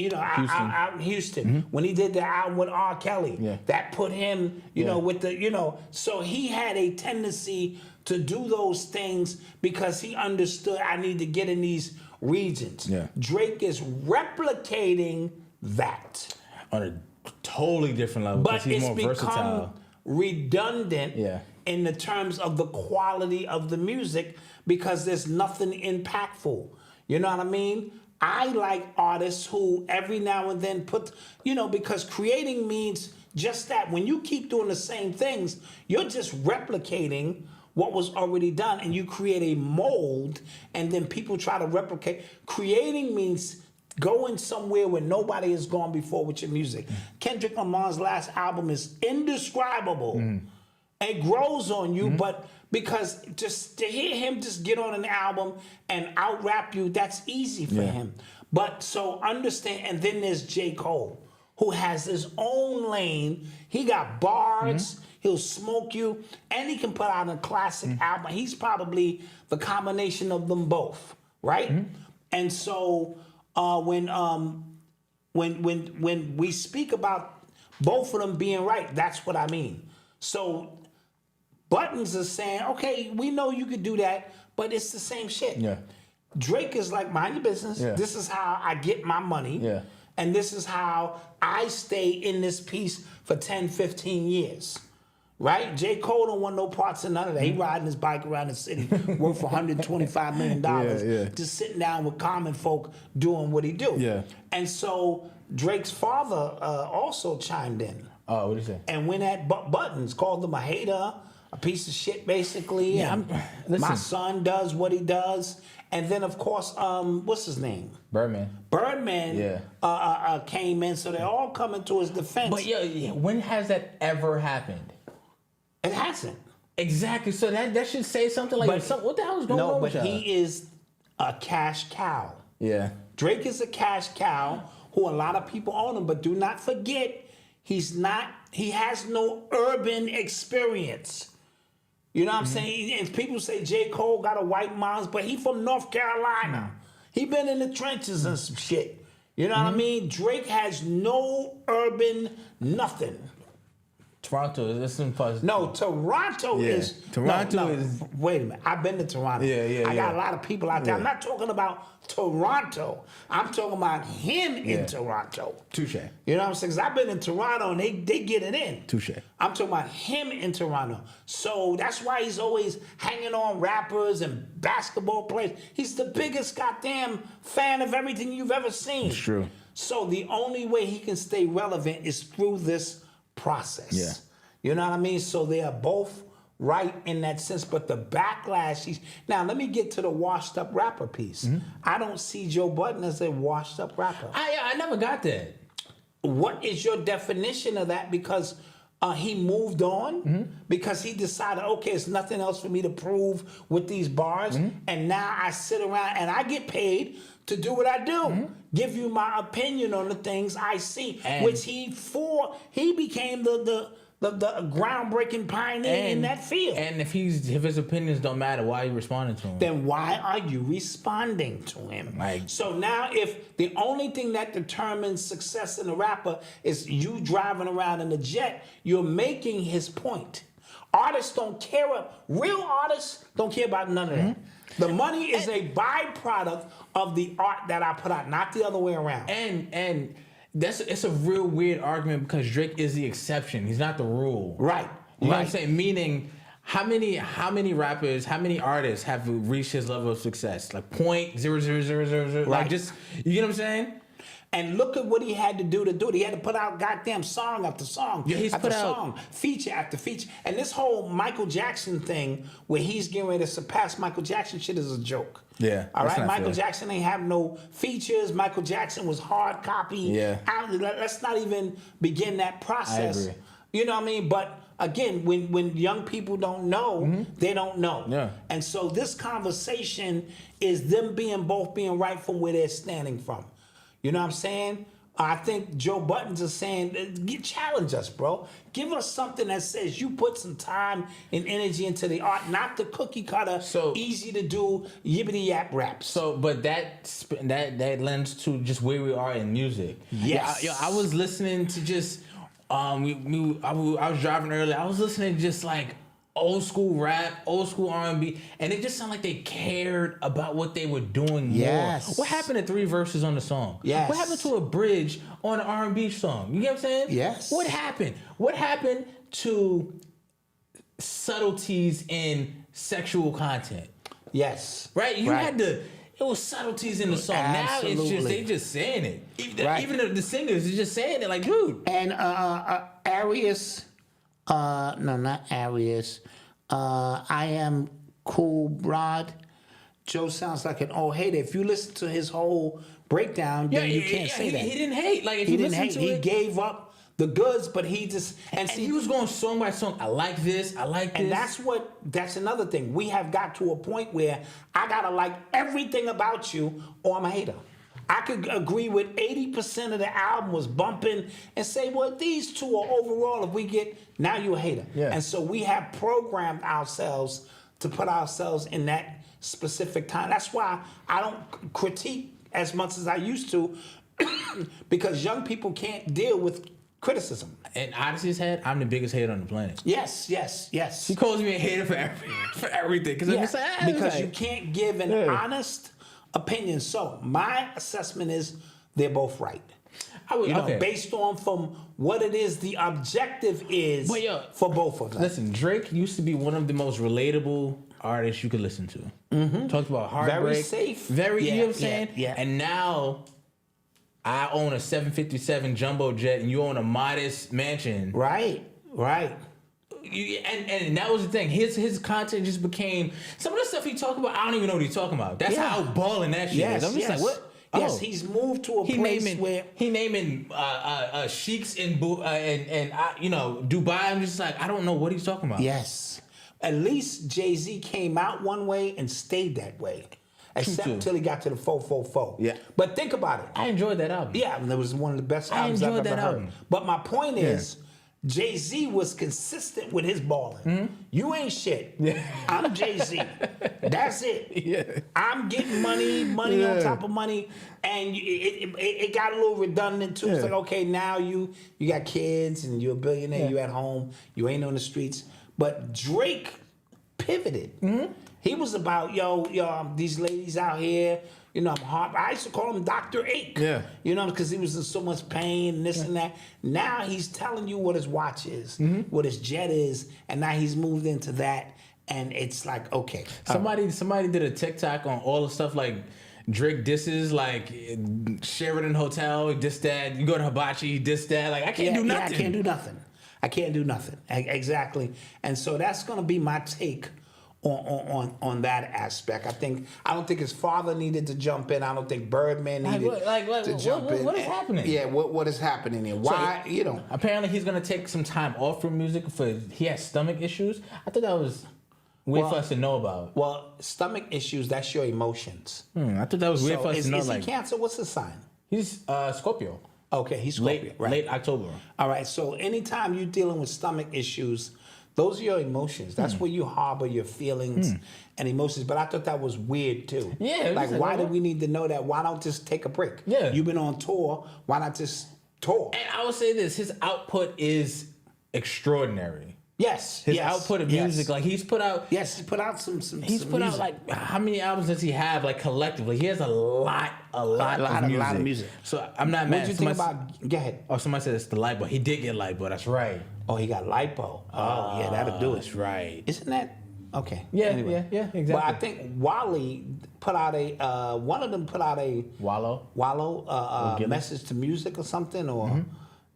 in Houston. When he did the album with R. Kelly, that put him, with the, so he had a tendency to do those things because he understood I need to get in these regions. Yeah. Drake is replicating that. On a totally different level, but he's it's more become versatile. Redundant in the terms of the quality of the music, because there's nothing impactful. You know what I mean? I like artists who every now and then put, because creating means just that when you keep doing the same things, you're just replicating what was already done, and you create a mold, and then people try to replicate. Creating means going somewhere where nobody has gone before with your music. Kendrick Lamar's last album is indescribable. It grows on you, but because just to hear him just get on an album and out-rap you, that's easy for him. But so understand, and then there's J. Cole, who has his own lane. He got bars, he'll smoke you, and he can put out a classic album. He's probably the combination of them both, right? And so when we speak about both of them being right, that's what I mean. So Buttons is saying, okay, we know you could do that, but it's the same shit. Yeah. Drake is like, mind your business. Yeah. This is how I get my money. Yeah. And this is how I stay in this piece for 10, 15 years. Right? J. Cole don't want no parts of none of that. He riding his bike around the city worth $125 million, just sitting down with common folk doing what he do. Yeah. And so Drake's father also chimed in. Oh, what did he say? And went at Buttons, called him a hater, a piece of shit, basically. Yeah, and listen. my son does what he does. And then, of course, what's his name? Birdman. Came in, so they're all coming to his defense. But yeah, when has that ever happened? It hasn't. Exactly. So that should say something like, what the hell is going on with y'all? He is a cash cow. Yeah. Drake is a cash cow who a lot of people own him, but do not forget, he has no urban experience. You know what I'm saying? And people say J. Cole got a white mom's, but he from North Carolina. He been in the trenches and some shit. You know what I mean? Drake has no urban nothing. Toronto is impossible. No, Toronto is. Wait a minute. I've been to Toronto. I got a lot of people out there. I'm not talking about Toronto. I'm talking about him in Toronto. Touche. You know what I'm saying? Because I've been in Toronto and they get it in. Touche. I'm talking about him in Toronto. So that's why he's always hanging on rappers and basketball players. He's the biggest goddamn fan of everything you've ever seen. It's true. So the only way he can stay relevant is through this process. Yeah. You know what I mean? So they are both right in that sense, but the backlash now let me get to the washed up rapper piece. I don't see Joe Budden as a washed up rapper. I never got that. What is your definition of that? Because he moved on, because he decided, okay, it's nothing else for me to prove with these bars, and now I sit around and I get paid to do what I do, give you my opinion on the things I see, and which he became the groundbreaking pioneer in that field. And if his opinions don't matter, why are you responding to him? Then why are you responding to him? So now if the only thing that determines success in a rapper is you driving around in a jet, you're making his point. Artists don't care. Real artists don't care about none of that. The money is a byproduct of the art that I put out, not the other way around. And it's a real weird argument because Drake is the exception. He's not the rule. Right. You know what I'm saying? Meaning, how many rappers, how many artists have reached his level of success? Like 0.00000. Right. Like just, you get what I'm saying? And look at what he had to do it. He had to put out goddamn song after song after song, feature after feature. And this whole Michael Jackson thing where he's getting ready to surpass Michael Jackson shit is a joke. Yeah. All right? Michael Jackson ain't have no features. Michael Jackson was hard copy. Yeah. Let's not even begin that process. I agree. You know what I mean? But again, when young people don't know, they don't know. Yeah. And so this conversation is them both being right from where they're standing from. You know what I'm saying? I think Joe Buttons is saying, challenge us, bro. Give us something that says you put some time and energy into the art, not the cookie cutter, easy to do, yibbity yap raps. So, but that lends to just where we are in music. Yes. I was listening to just, I was driving earlier. I was listening to just like old school rap, old school R&B, and it just sounded like they cared about what they were doing more. What happened to 3 verses on the song? Yes. What happened to a bridge on an R&B song? You get what I'm saying? Yes. What happened? What happened to subtleties in sexual content? Yes. Right? You had to It was subtleties in the song. Now it's just they just saying it. Even the singers is just saying it like, dude. And Arius, no, not Arius. I am cool, Brad. Joe sounds like an old hater. If you listen to his whole breakdown, then you can't say that. He didn't hate. Like if he you didn't listen hate. to He it, gave up the goods, but he just and he was going song by song. I like this. I like this. And that's another thing. We have got to a point where I gotta like everything about you, or I'm a hater. I could agree with 80% of the album was bumping and say, well, these two are overall. If we get now, you're a hater. Yeah. And so we have programmed ourselves to put ourselves in that specific time. That's why I don't critique as much as I used to, because young people can't deal with criticism. In Odyssey's head, I'm the biggest hater on the planet. Yes. He calls me a hater for everything. Because you can't give an honest opinion. So my assessment is they're both right. Based on from what it is the objective is for both of them. Listen, Drake used to be one of the most relatable artists you could listen to. Mm-hmm. Talked about heartbreak. Very safe. You know what I'm saying? Yeah. And now I own a 757 jumbo jet and you own a modest mansion. Right. And that was the thing. His content just became some of the stuff he talked about. I don't even know what he's talking about. That's how balling that shit is. I'm just like, what? Yes, he's moved to a place where he naming sheiks in Dubai. I'm just like, I don't know what he's talking about. Yes, at least Jay-Z came out one way and stayed that way, except until he got to the 444. Yeah, but think about it. I enjoyed that album. Yeah, that was one of the best albums I've ever heard. But my point is, Jay-Z was consistent with his balling. Mm-hmm. You ain't shit. Yeah. I'm Jay-Z. That's it. Yeah. I'm getting money on top of money. And it got a little redundant too. It's like, okay, now you got kids and you're a billionaire, you at home, you ain't on the streets. But Drake pivoted. Mm-hmm. He was about, these ladies out here, I'm hard. I used to call him Dr. Ache. Yeah. Because he was in so much pain and this and that. Now he's telling you what his watch is, what his jet is, and now he's moved into that. And it's like, okay. Somebody did a TikTok on all the stuff like Drake disses, like Sheraton Hotel, diss that. You go to Hibachi, diss that. Like, I can't do nothing. I can't do nothing. Exactly. And so that's going to be my take on that aspect. I don't think his father needed to jump in. I don't think Birdman needed to jump in. What is happening? Yeah, what is happening here? Why, Apparently he's going to take some time off from music he has stomach issues. I thought that was weird for us to know about. Well, stomach issues, that's your emotions. I thought that was weird for us to know. Is he Cancer? What's his sign? He's Scorpio. Okay, he's Scorpio, right? Late October. All right, so anytime you're dealing with stomach issues, those are your emotions. That's where you harbor your feelings and emotions. But I thought that was weird too. Yeah. Like, why do we need to know that? Why don't just take a break? Yeah. You've been on tour. Why not just tour? And I would say this: his output is extraordinary. Yes. His output of music, like he's put out. Yes, he put out some. He's put out like how many albums does he have? Like collectively, he has a lot of music. So I'm not mad. What do you think about? Go ahead. Oh, somebody said it's the lipo. He did get lipo. That's right. Oh, he got lipo. Oh, yeah, that'll do it. That's right. Isn't that okay? Yeah, anyway. yeah, exactly. But I think Wally put out one of them put out a Wallow message to music or something or.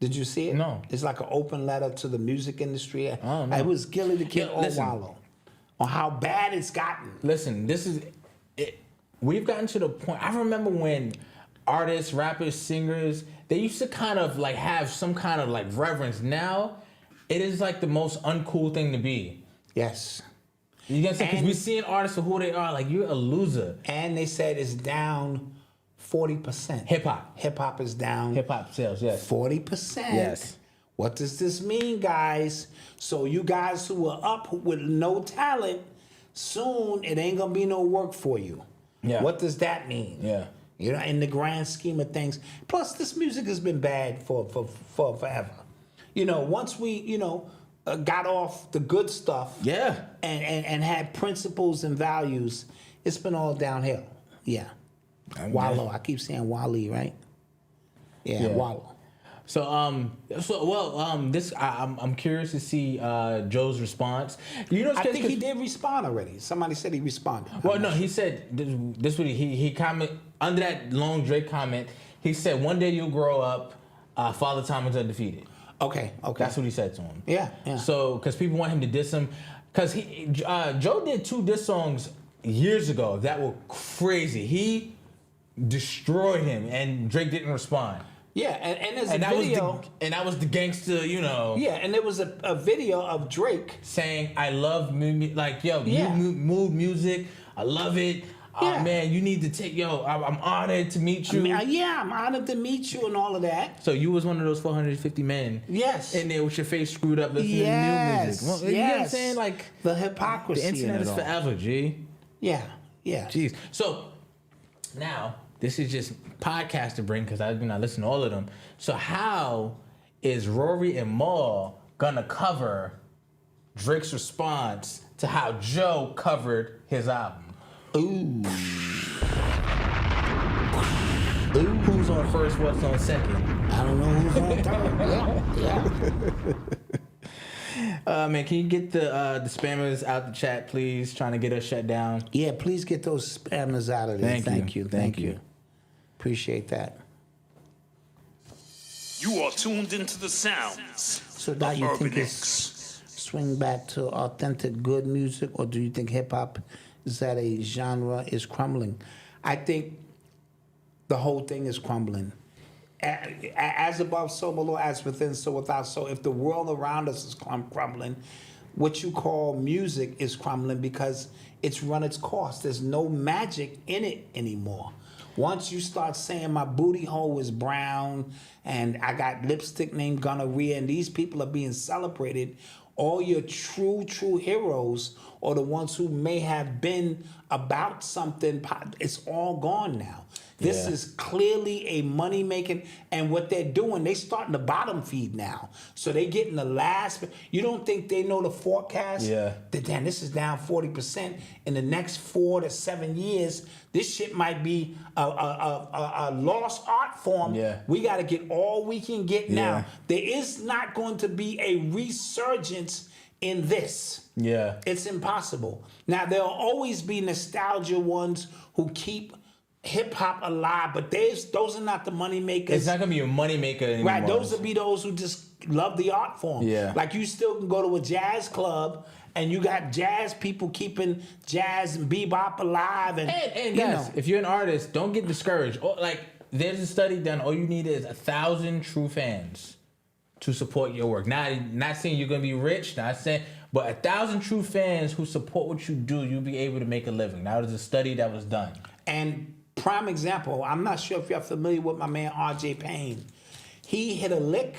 Did you see it? No. It's like an open letter to the music industry. Oh, no. It was Gilly the Kid or Wallow. On how bad it's gotten. Listen, this is it. We've gotten to the point. I remember when artists, rappers, singers, they used to kind of like have some kind of like reverence. Now, it is like the most uncool thing to be. Yes. You get what I'm saying? Because we're seeing artists for who they are. Like, you're a loser. And they said it's down 40%. Hip hop is down. Hip hop sales, yes. 40%. Yes. What does this mean, guys? So you guys who are up with no talent, soon it ain't gonna be no work for you. Yeah. What does that mean? Yeah. In the grand scheme of things. Plus, this music has been bad for forever. Once we, got off the good stuff. Yeah. And had principles and values, it's been all downhill. Yeah. Wallow. I keep saying Wally, right? Yeah, Wallow. I'm curious to see Joe's response. You know, I think he did respond already. Somebody said he responded. Well, no, he said this. What he comment under that long Drake comment. He said, "One day you'll grow up. Father Time is undefeated." Okay. That's what he said to him. Yeah. So, because people want him to diss him, because Joe did 2 diss songs years ago that were crazy. He destroyed him, and Drake didn't respond. Yeah, and there's a video. That was the gangster, you know. Yeah, and there was a video of Drake saying, "I love mood, mood music. I love it. Yeah. Man, you need to take, I'm honored to meet you." I'm honored to meet you and all of that. So you was one of those 450 men. Yes. In there with your face screwed up listening to new music. Well, you know what I'm saying? Like, the hypocrisy. The internet is forever, G. Yeah. Jeez. So now, this is just podcast to bring, because I listen to all of them. So how is Rory and Mal gonna cover Drake's response to how Joe covered his album? Ooh. Who's on first? What's on second? I don't know who's on third. Yeah. Man, can you get the spammers out the chat, please? Trying to get us shut down. Yeah, please get those spammers out of there. Thank you. Appreciate that. You are tuned into the sounds. So now you think it's swing back to authentic good music, or do you think hip hop is that a genre is crumbling? I think the whole thing is crumbling. As above, so below, as within, so without. So if the world around us is crumbling, what you call music is crumbling because it's run its course. There's no magic in it anymore. Once you start saying my booty hole is brown and I got lipstick named gonorrhea and these people are being celebrated, all your true heroes or the ones who may have been about something, it's all gone now. This is clearly a money-making, and what they're doing, they starting to bottom feed now. So they getting the last, you don't think they know the forecast? Yeah. That, damn, this is down 40%. In the next 4 to 7 years, this shit might be a lost art form. Yeah. We got to get all we can get now. Yeah. There is not going to be a resurgence in this. Yeah. It's impossible. Now, there'll always be nostalgia ones who keep hip-hop alive, but those are not the money makers. It's not going to be a money maker anymore. Right, those will be those who just love the art form. Yeah. Like you still can go to a jazz club and you got jazz people keeping jazz and bebop alive. And guys, if you're an artist, don't get discouraged. Like, there's a study done, all you need is 1,000 true fans to support your work. Not saying you're going to be rich, not saying, but 1,000 true fans who support what you do, you'll be able to make a living. Now, there's a study that was done. And prime example, I'm not sure if you're familiar with my man RJ Payne. He hit a lick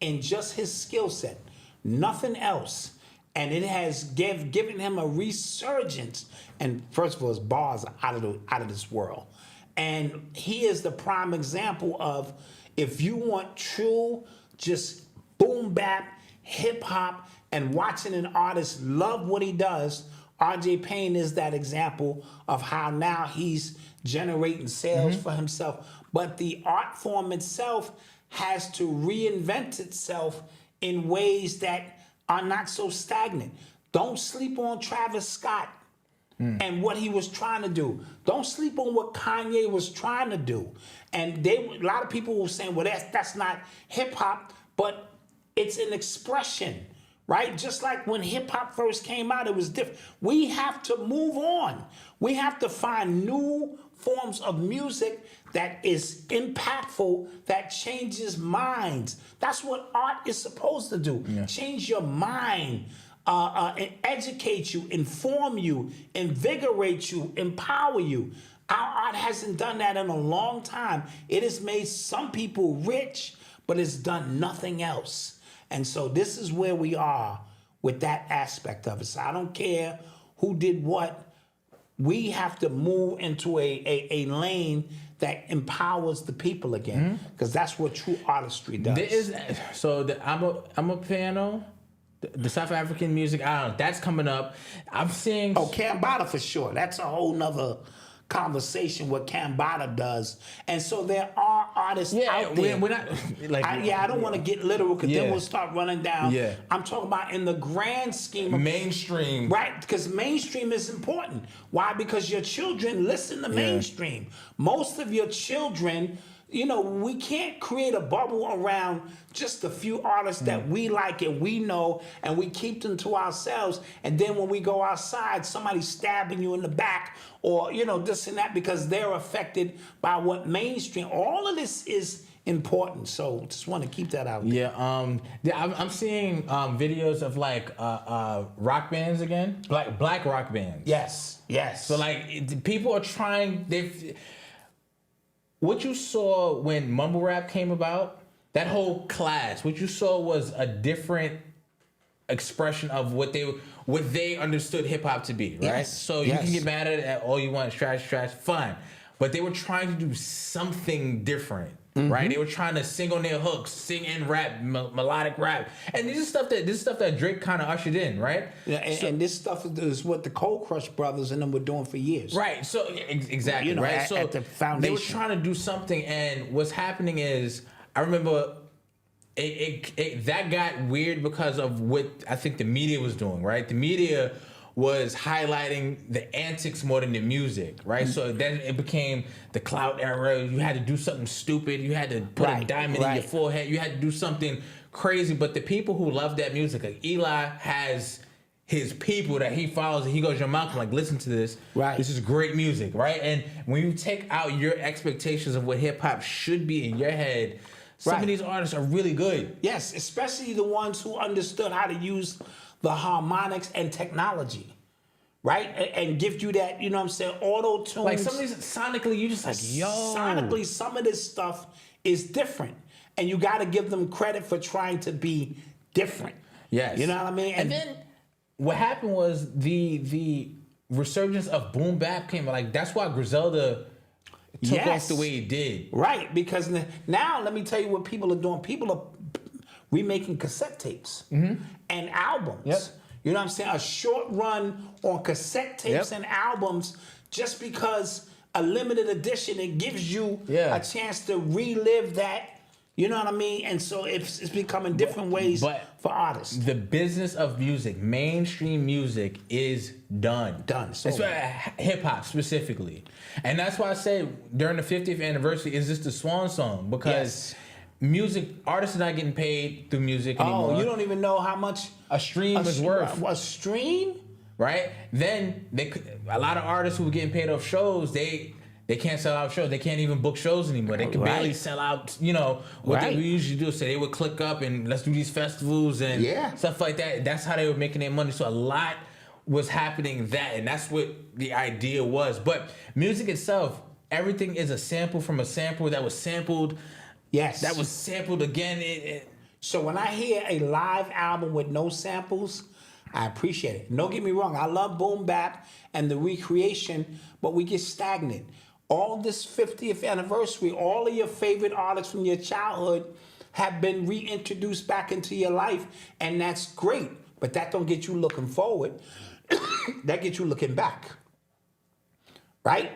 in just his skill set, nothing else. And it has given him a resurgence. And first of all, his bars are out of this world. And he is the prime example of, if you want true, just boom bap, hip hop, and watching an artist love what he does, RJ Payne is that example of how now he's generating sales for himself. But the art form itself has to reinvent itself in ways that are not so stagnant. Don't sleep on Travis Scott and what he was trying to do. Don't sleep on what Kanye was trying to do. And a lot of people were saying, well, that's not hip hop, but it's an expression. Right? Just like when hip-hop first came out, it was different. We have to move on. We have to find new forms of music that is impactful, that changes minds. That's what art is supposed to do. Yeah. Change your mind, educate you, inform you, invigorate you, empower you. Our art hasn't done that in a long time. It has made some people rich, but it's done nothing else. And so this is where we are with that aspect of it. So I don't care who did what. We have to move into a lane that empowers the people again, because that's what true artistry does. I'm a piano. The South African music, I don't know, that's coming up. I'm seeing... Oh, Kambada for sure. That's a whole nother conversation what Cambada does. And so there are artists out there. We're not like I don't want to get literal because then we'll start running down. Yeah. I'm talking about in the grand scheme of mainstream. Right, because mainstream is important. Why? Because your children listen to mainstream. Most of your children, you know, we can't create a bubble around just a few artists that we like and we know, and we keep them to ourselves. And then when we go outside, somebody's stabbing you in the back or, you know, this and that because they're affected by what mainstream. All of this is important. So just want to keep that out there. I'm seeing videos of like rock bands again, black rock bands. Yes. So like people are trying. What you saw when mumble rap came about, that whole class, what you saw was a different expression of what they understood hip hop to be, right? Yes, So you can get mad at it all you want, it's trash, fine. But they were trying to do something different, right? They were trying to sing on their hooks, sing and rap, melodic rap, and this is stuff that Drake kind of ushered in, right? Yeah, and this stuff is what the Cold Crush brothers and them were doing for years. Right. So exactly. You know, right. at the foundation. They were trying to do something, and what's happening is, I remember it that got weird because of what I think the media was doing. Right. The media was highlighting the antics more than the music, right? So then it became the clout era. You had to do something stupid. You had to put a diamond in your forehead. You had to do something crazy. But the people who love that music, like Eli has his people that he follows, and he goes, "Yo, Malcolm, like, listen to this. Right. This is great music, right?" And when you take out your expectations of what hip hop should be in your head, some of these artists are really good. Yes, especially the ones who understood how to use the harmonics and technology, right? And give you that, you know what I'm saying, auto tunes. Like some of these sonically, you just like, yo. Sonically, some of this stuff is different. And you got to give them credit for trying to be different. Yes. You know what I mean? And then what happened was the resurgence of boom bap came. Like, that's why Griselda took off the way it did. Right, because now let me tell you what people are doing. People are remaking cassette tapes and albums. Yep. You know what I'm saying? A short run on cassette tapes and albums, just because a limited edition, it gives you a chance to relive that. You know what I mean? And so it's becoming different ways for artists. The business of music, mainstream music, is done. So it's hip hop specifically. And that's why I say during the 50th anniversary, is this the swan song? Because music, artists are not getting paid through music anymore. Oh, you don't even know how much a stream is worth. A stream? Right? Then a lot of artists who were getting paid off shows, they can't sell out shows. They can't even book shows anymore. They can barely sell out, you know, what they usually do. So they would click up and let's do these festivals and stuff like that. That's how they were making their money. So a lot was happening and that's what the idea was. But music itself, everything is a sample from a sample that was sampled. Yes. That was sampled again. So when I hear a live album with no samples, I appreciate it. Don't get me wrong. I love boom bap and the recreation, but we get stagnant. All this 50th anniversary, all of your favorite artists from your childhood have been reintroduced back into your life, and that's great. But that don't get you looking forward. That gets you looking back. Right?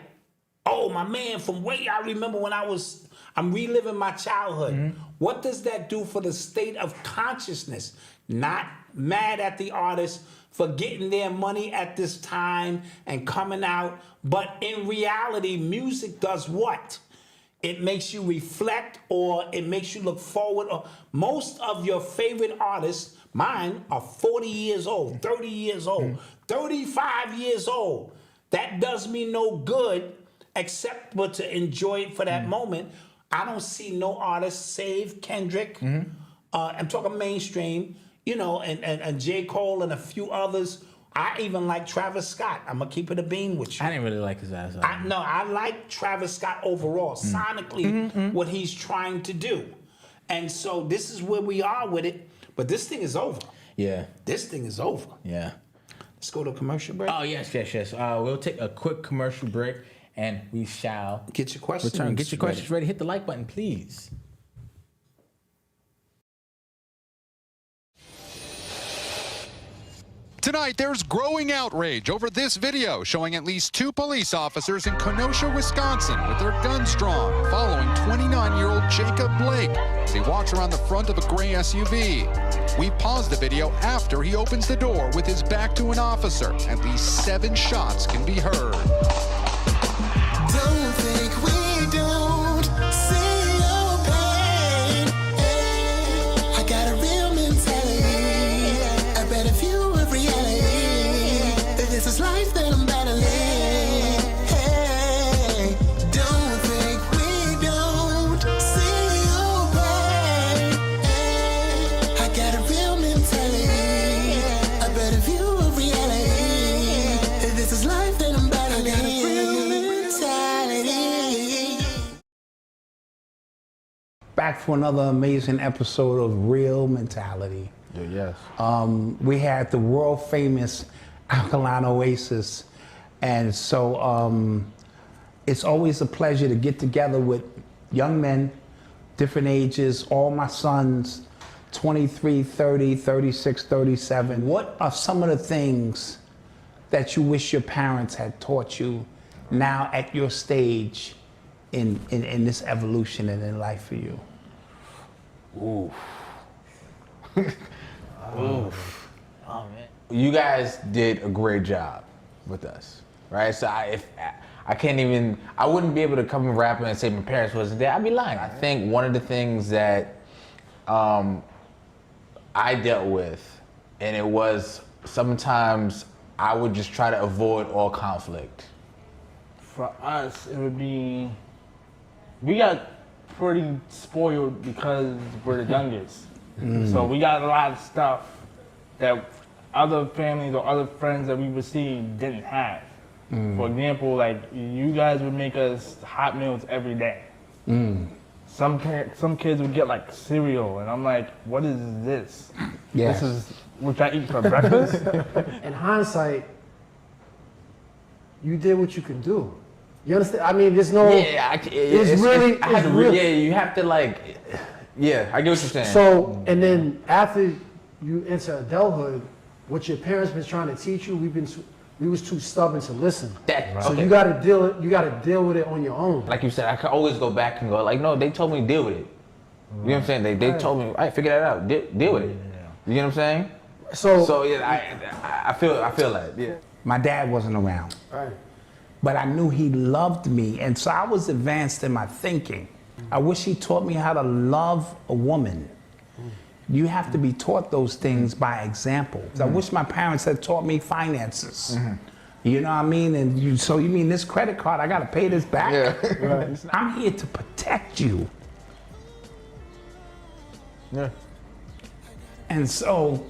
Oh, my man, I remember when I'm reliving my childhood. What does that do for the state of consciousness? Not mad at the artist for getting their money at this time and coming out, but in reality, music does what? It makes you reflect, or it makes you look forward. Or most of your favorite artists, mine, are 40 years old, 30 years old, 35 years old. That does me no good except but to enjoy it for that moment. I don't see no artist save Kendrick. I'm talking mainstream, you know, and J. Cole and a few others. I even like Travis Scott. I'm going to keep it a bean with you. I didn't really like his ass. I like Travis Scott overall, sonically, what he's trying to do. And so this is where we are with it. But this thing is over. Yeah. This thing is over. Yeah. Let's go to a commercial break. Oh, yes. We'll take a quick commercial break, and we shall get your questions return. Get your questions ready. Hit the like button, please. Tonight, there's growing outrage over this video showing at least 2 police officers in Kenosha, Wisconsin with their guns drawn following 29-year-old Jacob Blake as he walks around the front of a gray SUV. We paused the video after he opens the door with his back to an officer. At least 7 shots can be heard. Don't think we don't see your pain. I got a real mentality, a better view of reality. This is life that I'm battling. Hey, don't think we don't see your pain. I got a real mentality, a better view of reality. This is life that I'm battling. I got a real mentality. Back for another amazing episode of Real Mentality. Yes. We had the world famous Alkaline Oasis, and so it's always a pleasure to get together with young men, different ages, all my sons, 23, 30, 36, 37. What are some of the things that you wish your parents had taught you now at your stage in this evolution and in life for you? Ooh. Oof. Oh man. You guys did a great job with us, right? So I wouldn't be able to come and rap and say my parents wasn't there. I'd be lying. I think one of the things that I dealt with, and it was sometimes I would just try to avoid all conflict. For us, it would be, we got pretty spoiled because we're the youngest. So we got a lot of stuff that other families or other friends that we would see didn't have. For example, like you guys would make us hot meals every day. Some kids would get like cereal, and I'm like, what is this? Yes. This is what I eat for breakfast? In hindsight, you did what you could do. You understand? I mean, there's no. Yeah, you have to like. Yeah, I get what you're saying. So, and then after you enter adulthood, what your parents been trying to teach you, we was too stubborn to listen. So you gotta deal with it on your own. Like you said, I could always go back and go like, no, they told me to deal with it. You know what I'm saying? They told me, all right, figure that out. Deal with it. You know what I'm saying? So yeah, I feel that. Yeah. My dad wasn't around. Right. But I knew he loved me, and so I was advanced in my thinking. I wish he taught me how to love a woman. You have to be taught those things by example. I wish my parents had taught me finances. You know what I mean? And you mean this credit card, I gotta pay this back? Yeah. Right. I'm here to protect you. Yeah. And so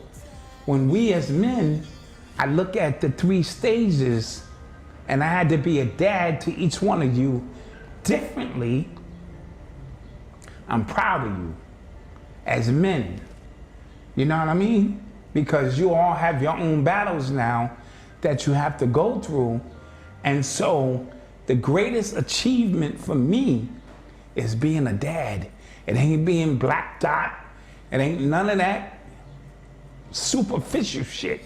when we as men, I look at the 3 stages, and I had to be a dad to each one of you differently. I'm proud of you as men. You know what I mean? Because you all have your own battles now that you have to go through. And so the greatest achievement for me is being a dad. It ain't being Black Dot. It ain't none of that superficial shit.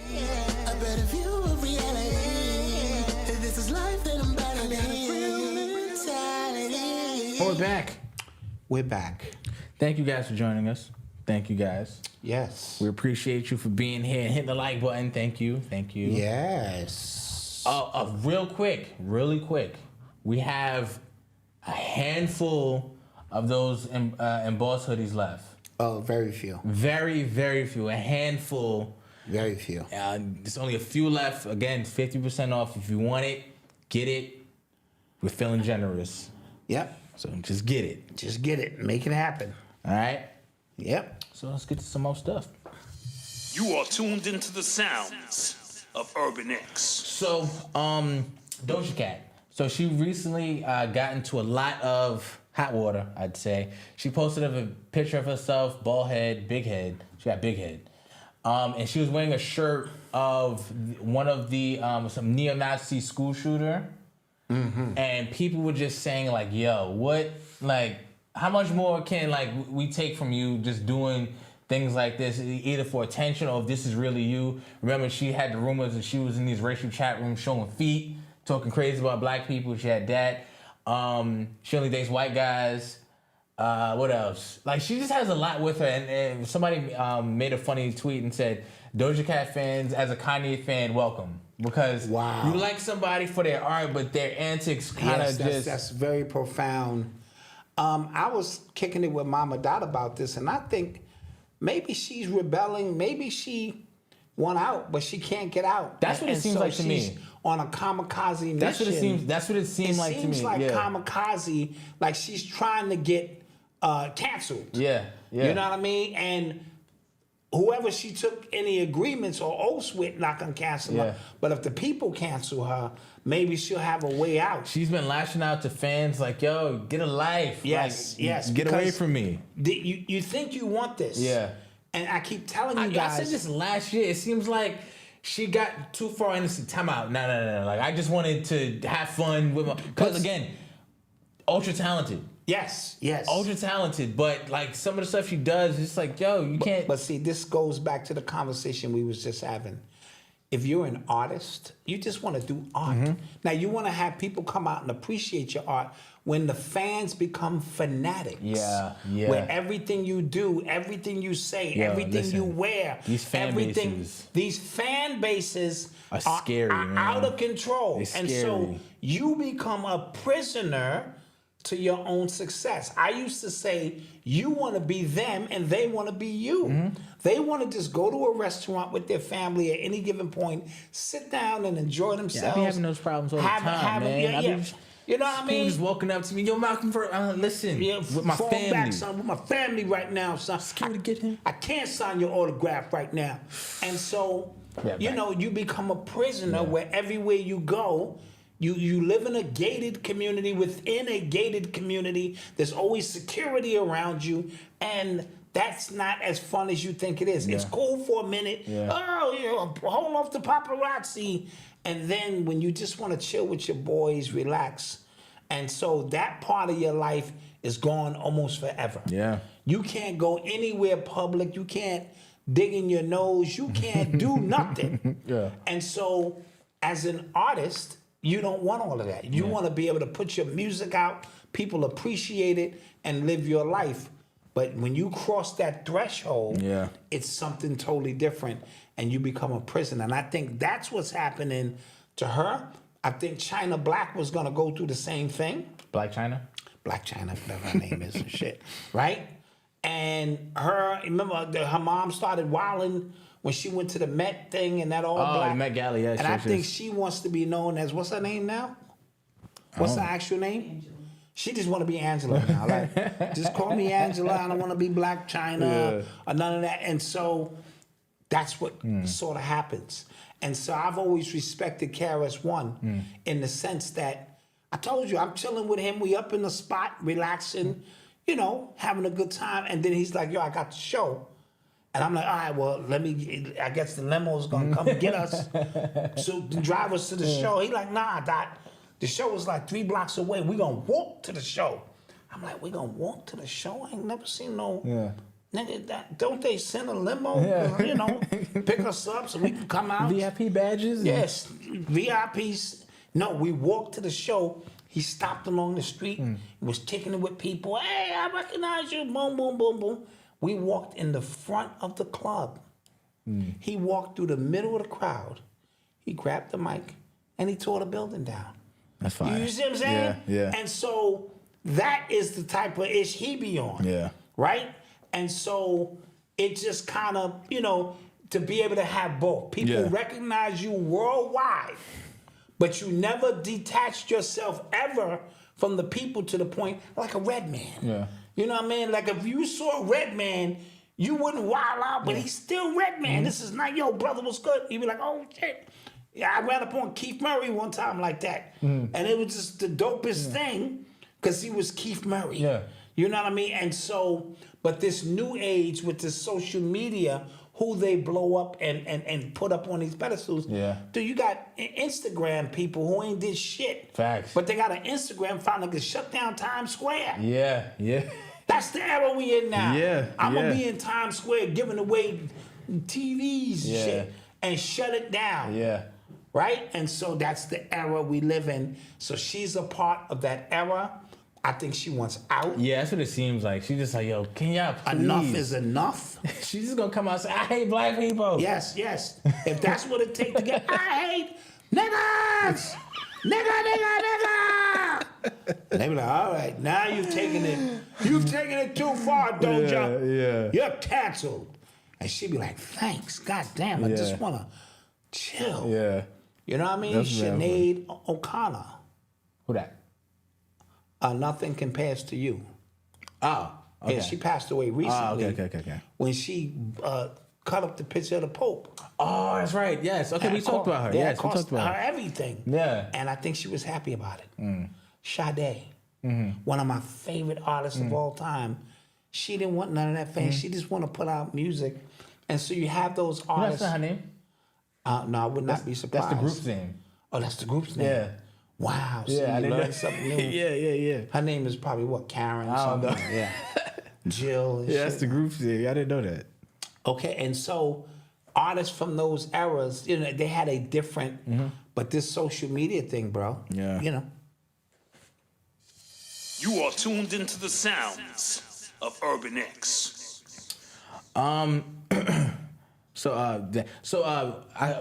We're back. Thank you guys for joining us. Thank you guys. Yes. We appreciate you for being here and hitting the like button. Thank you. Yes. Really quick. We have a handful of those embossed hoodies left. Oh, very few. Very, very few. A handful. Very few. There's only a few left. Again, 50% off. If you want it, get it. We're feeling generous. Yep. So just get it. Just get it. Make it happen. All right? Yep. So let's get to some more stuff. You are tuned into the sounds of Urban X. So, Doja Cat. So she recently got into a lot of hot water, I'd say. She posted a picture of herself, bald head, big head. She got big head. And she was wearing a shirt of one of the, some neo-Nazi school shooter. And people were just saying like, yo, what, like, how much more can like we take from you just doing things like this, either for attention or if this is really you. Remember, she had the rumors that she was in these racial chat rooms showing feet, talking crazy about black people. She had that. She only dates white guys. What else? Like, she just has a lot with her. And somebody made a funny tweet and said, Doja Cat fans, as a Kanye fan, welcome. Because you like somebody for their art, but their antics kind of That's very profound. I was kicking it with Mama Dot about this, and I think maybe she's rebelling. Maybe she won out, but she can't get out. That's what it seems like to me. On a kamikaze mission. That's what it seems. That's what it seemed like to me. It seems like kamikaze, like she's trying to get canceled. Yeah. You know what I mean? And whoever she took any agreements or oaths with, not gonna cancel her. But if the people cancel her, maybe she'll have a way out. She's been lashing out to fans like, "Yo, get a life. Yes, get away from me." You think you want this? Yeah. And I keep telling you guys. I said this last year. It seems like she got too far into time out. No. Like, I just wanted to have fun with my. Because again, ultra talented. Yes. Ultra talented, but like some of the stuff she does, it's like, yo, you can't. But see, this goes back to the conversation we was just having. If you're an artist, you just want to do art. Now, you want to have people come out and appreciate your art. When the fans become fanatics, where everything you do, everything you say, everything you wear, these fan bases are scary, are out of control, and so you become a prisoner to your own success. I used to say, you want to be them and they want to be you. They want to just go to a restaurant with their family at any given point, sit down and enjoy themselves. I be having those problems all the time, man. You know what I mean? People just walking up to me, yo, Malcolm, listen, with my family. Back, son, with my family right now, son. Security, get him. I can't sign your autograph right now. And so, you know, you become a prisoner where everywhere you go, you live in a gated community. Within a gated community, there's always security around you, and that's not as fun as you think it is. It's cool for a minute. Hold off the paparazzi. And then when you just want to chill with your boys, relax. And so that part of your life is gone almost forever. Yeah. You can't go anywhere public. You can't dig in your nose. You can't do nothing. And so as an artist, you don't want all of that. You want to be able to put your music out, people appreciate it, and live your life. But when you cross that threshold, it's something totally different, and you become a prisoner. And I think that's what's happening to her. I think China Black was going to go through the same thing. Black China, whatever her name is and shit, right? And remember, her mom started wilding when she went to the Met thing and that all black. The Met Gala, and I think she wants to be known as, what's her name now? What's her actual name? Angela. She just want to be Angela now. Like, just call me Angela. I don't want to be Black China or none of that. And so that's what sort of happens. And so I've always respected KRS-One in the sense that I told you, I'm chilling with him. We up in the spot, relaxing, you know, having a good time. And then he's like, yo, I got the show. And I'm like, all right, well, I guess the limo's going to come and get us. So drive us to the show. He like, nah, Doc. The show was like 3 blocks away. We gonna walk to the show. I'm like, we gonna walk to the show? I ain't never seen no nigga. Don't they send a limo? You know, pick us up so we can come out. VIP badges? Yes, VIPs. No, we walked to the show. He stopped along the street, was kicking it with people. Hey, I recognize you. Boom, boom, boom, boom. We walked in the front of the club. He walked through the middle of the crowd. He grabbed the mic and he tore the building down. That's fine. You see what I'm saying? Yeah. And so that is the type of ish he be on. Yeah. Right? And so it just kind of, you know, to be able to have both. People recognize you worldwide, but you never detached yourself ever from the people to the point like a red man. Yeah. You know what I mean? Like if you saw a red man, you wouldn't wild out, but he's still red man. This is not, yo, brother, what's good? You'd be like, oh, shit. Yeah, I ran up on Keith Murray one time like that. And it was just the dopest thing because he was Keith Murray. Yeah. You know what I mean? And so, but this new age with this social media, who they blow up and put up on these pedestals. Yeah. Dude, you got Instagram people who ain't did shit. Facts. But they got an Instagram finally could shut down Times Square. Yeah. That's the era we in now. Yeah, I'm gonna yeah. be in Times Square giving away TVs and shit and shut it down. Yeah. Right? And so that's the era we live in. So she's a part of that era. I think she wants out. Yeah, that's what it seems like. She's just like, yo, can y'all please? Enough is enough. She's just gonna come out and say, I hate black people. Yes, yes. If that's what it takes to get, I hate niggas! Nigga! And they be like, all right, now you've taken it too far, Doja. Yeah. You're canceled. And she'd be like, thanks, goddamn, I just wanna chill. Yeah. You know what I mean? That's real. Sinead O'Connor. Who that? Nothing compares to you. Oh, okay. Yeah, she passed away recently. Okay. When she cut up the picture of the Pope. Oh, that's right. Yes. Okay, we talked about her. Yeah, Yes, we talked about her her. everything. Yeah. And I think she was happy about it. Sade, one of my favorite artists of all time. She didn't want none of that fame. She just want to put out music. And so you have those artists. That's not her name? No, I would not be surprised. That's the group's name. Oh, that's the group's name? Yeah. Wow. See, Yeah, I you didn't learned know. something new. Yeah. Her name is probably what, Karen? I don't something? know. Yeah. Jill. And Yeah, that's shit. the group's name. I didn't know that. Okay, and so artists from those eras, you know, they had a different, but this social media thing, bro. Yeah. You know. You are tuned into the sounds of Urban X.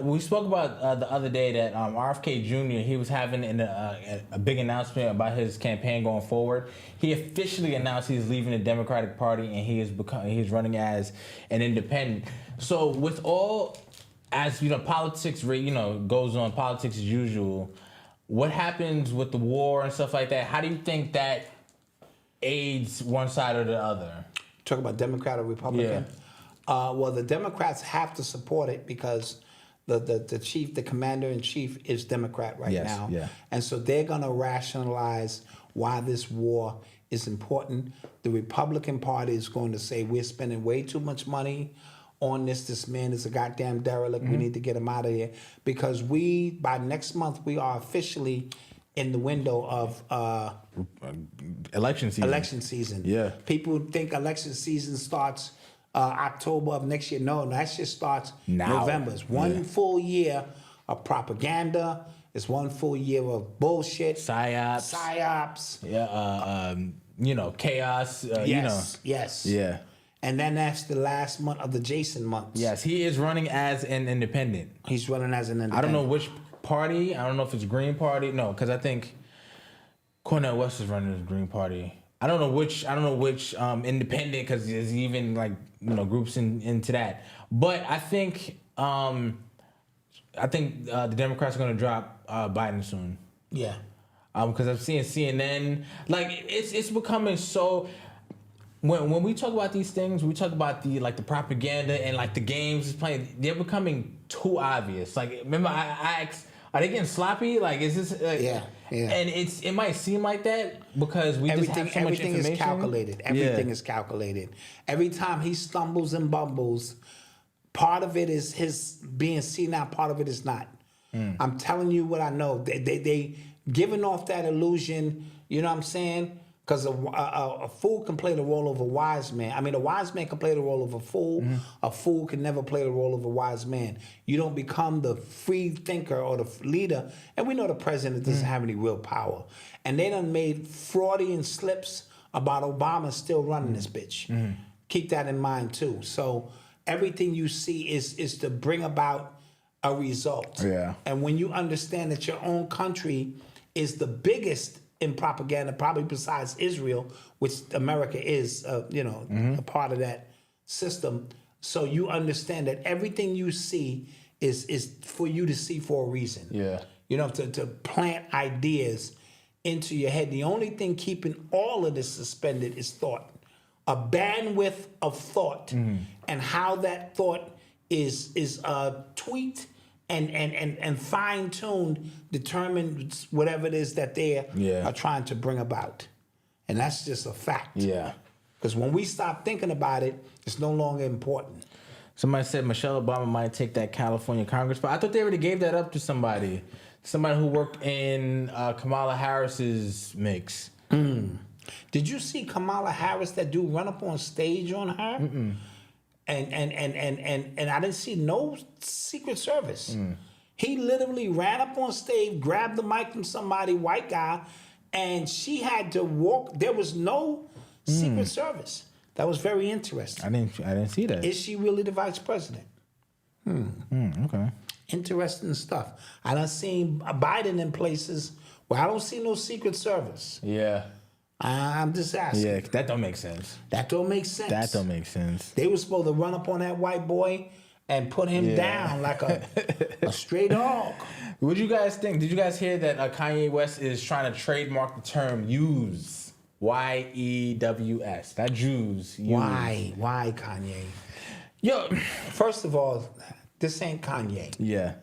We spoke about the other day that RFK Jr. he was having a big announcement about his campaign going forward. He officially announced he's leaving the Democratic Party and he's running as an independent. So with all, as you know, politics goes on, politics as usual. What happens with the war and stuff like that? How do you think that aids one side or the other? Talk about Democrat or Republican. Yeah. Well, the Democrats have to support it because the commander in chief is Democrat right now. Yeah. And so they're gonna rationalize why this war is important. The Republican Party is going to say we're spending way too much money on this. This man is a goddamn derelict. We need to get him out of here because by next month we are officially in the window of Election season. Yeah. People think election season starts October of next year. No, that shit starts Now. November. It's one full year of propaganda. It's one full year of bullshit. Psyops. Yeah. Chaos. Yes. Yeah. And then that's the last month of the Jason months. Yes, he is running as an independent. He's running as an independent. I don't know which party. I don't know if it's Green Party. No, because I think Cornel West is running as Green Party. I don't know which independent, because there's even groups into that. But I think the Democrats are going to drop Biden soon. Yeah. Because I'm seeing CNN. Like it's becoming so. When we talk about these things, we talk about the propaganda and the games is playing. They're becoming too obvious. Like, remember I asked, are they getting sloppy? Like, is this? Yeah. And it might seem like that because we just have so much information. Everything is calculated. Everything is calculated. Every time he stumbles and bumbles, part of it is his being seen out. Part of it is not. I'm telling you what I know. They giving off that illusion. You know what I'm saying? Because a fool can play the role of a wise man. I mean, a wise man can play the role of a fool. A fool can never play the role of a wise man. You don't become the free thinker or the leader. And we know the president doesn't have any real power. And they done made Freudian slips about Obama still running this bitch. Keep that in mind, too. So everything you see is to bring about a result. Yeah. And when you understand that your own country is the biggest in propaganda, probably besides Israel, which America is, a part of that system. So you understand that everything you see is for you to see for a reason. Yeah. To plant ideas into your head. The only thing keeping all of this suspended is thought. A bandwidth of thought, and how that thought is tweaked and fine-tuned determines whatever it is that they are trying to bring about. And that's just a fact. Yeah. Because when we stop thinking about it, it's no longer important. Somebody said Michelle Obama might take that California Congress, but I thought they already gave that up to somebody who worked in Kamala Harris's mix. Did you see Kamala Harris, that dude, run up on stage on her? Mm-mm. And I didn't see no Secret Service. He literally ran up on stage, grabbed the mic from somebody, white guy, and she had to walk. There was no Secret Service. That was very interesting. I didn't see that. Is she really the vice president? Okay. Interesting stuff. I done seen Biden in places where I don't see no Secret Service. Yeah. I'm just asking. Yeah, that don't make sense. That don't make sense. That don't make sense. They were supposed to run up on that white boy and put him down like a stray dog. What do you guys think? Did you guys hear that Kanye West is trying to trademark the term "use"? Y-E-W-S. That Jews. Use. Why Kanye? Yo, first of all, this ain't Kanye. Yeah.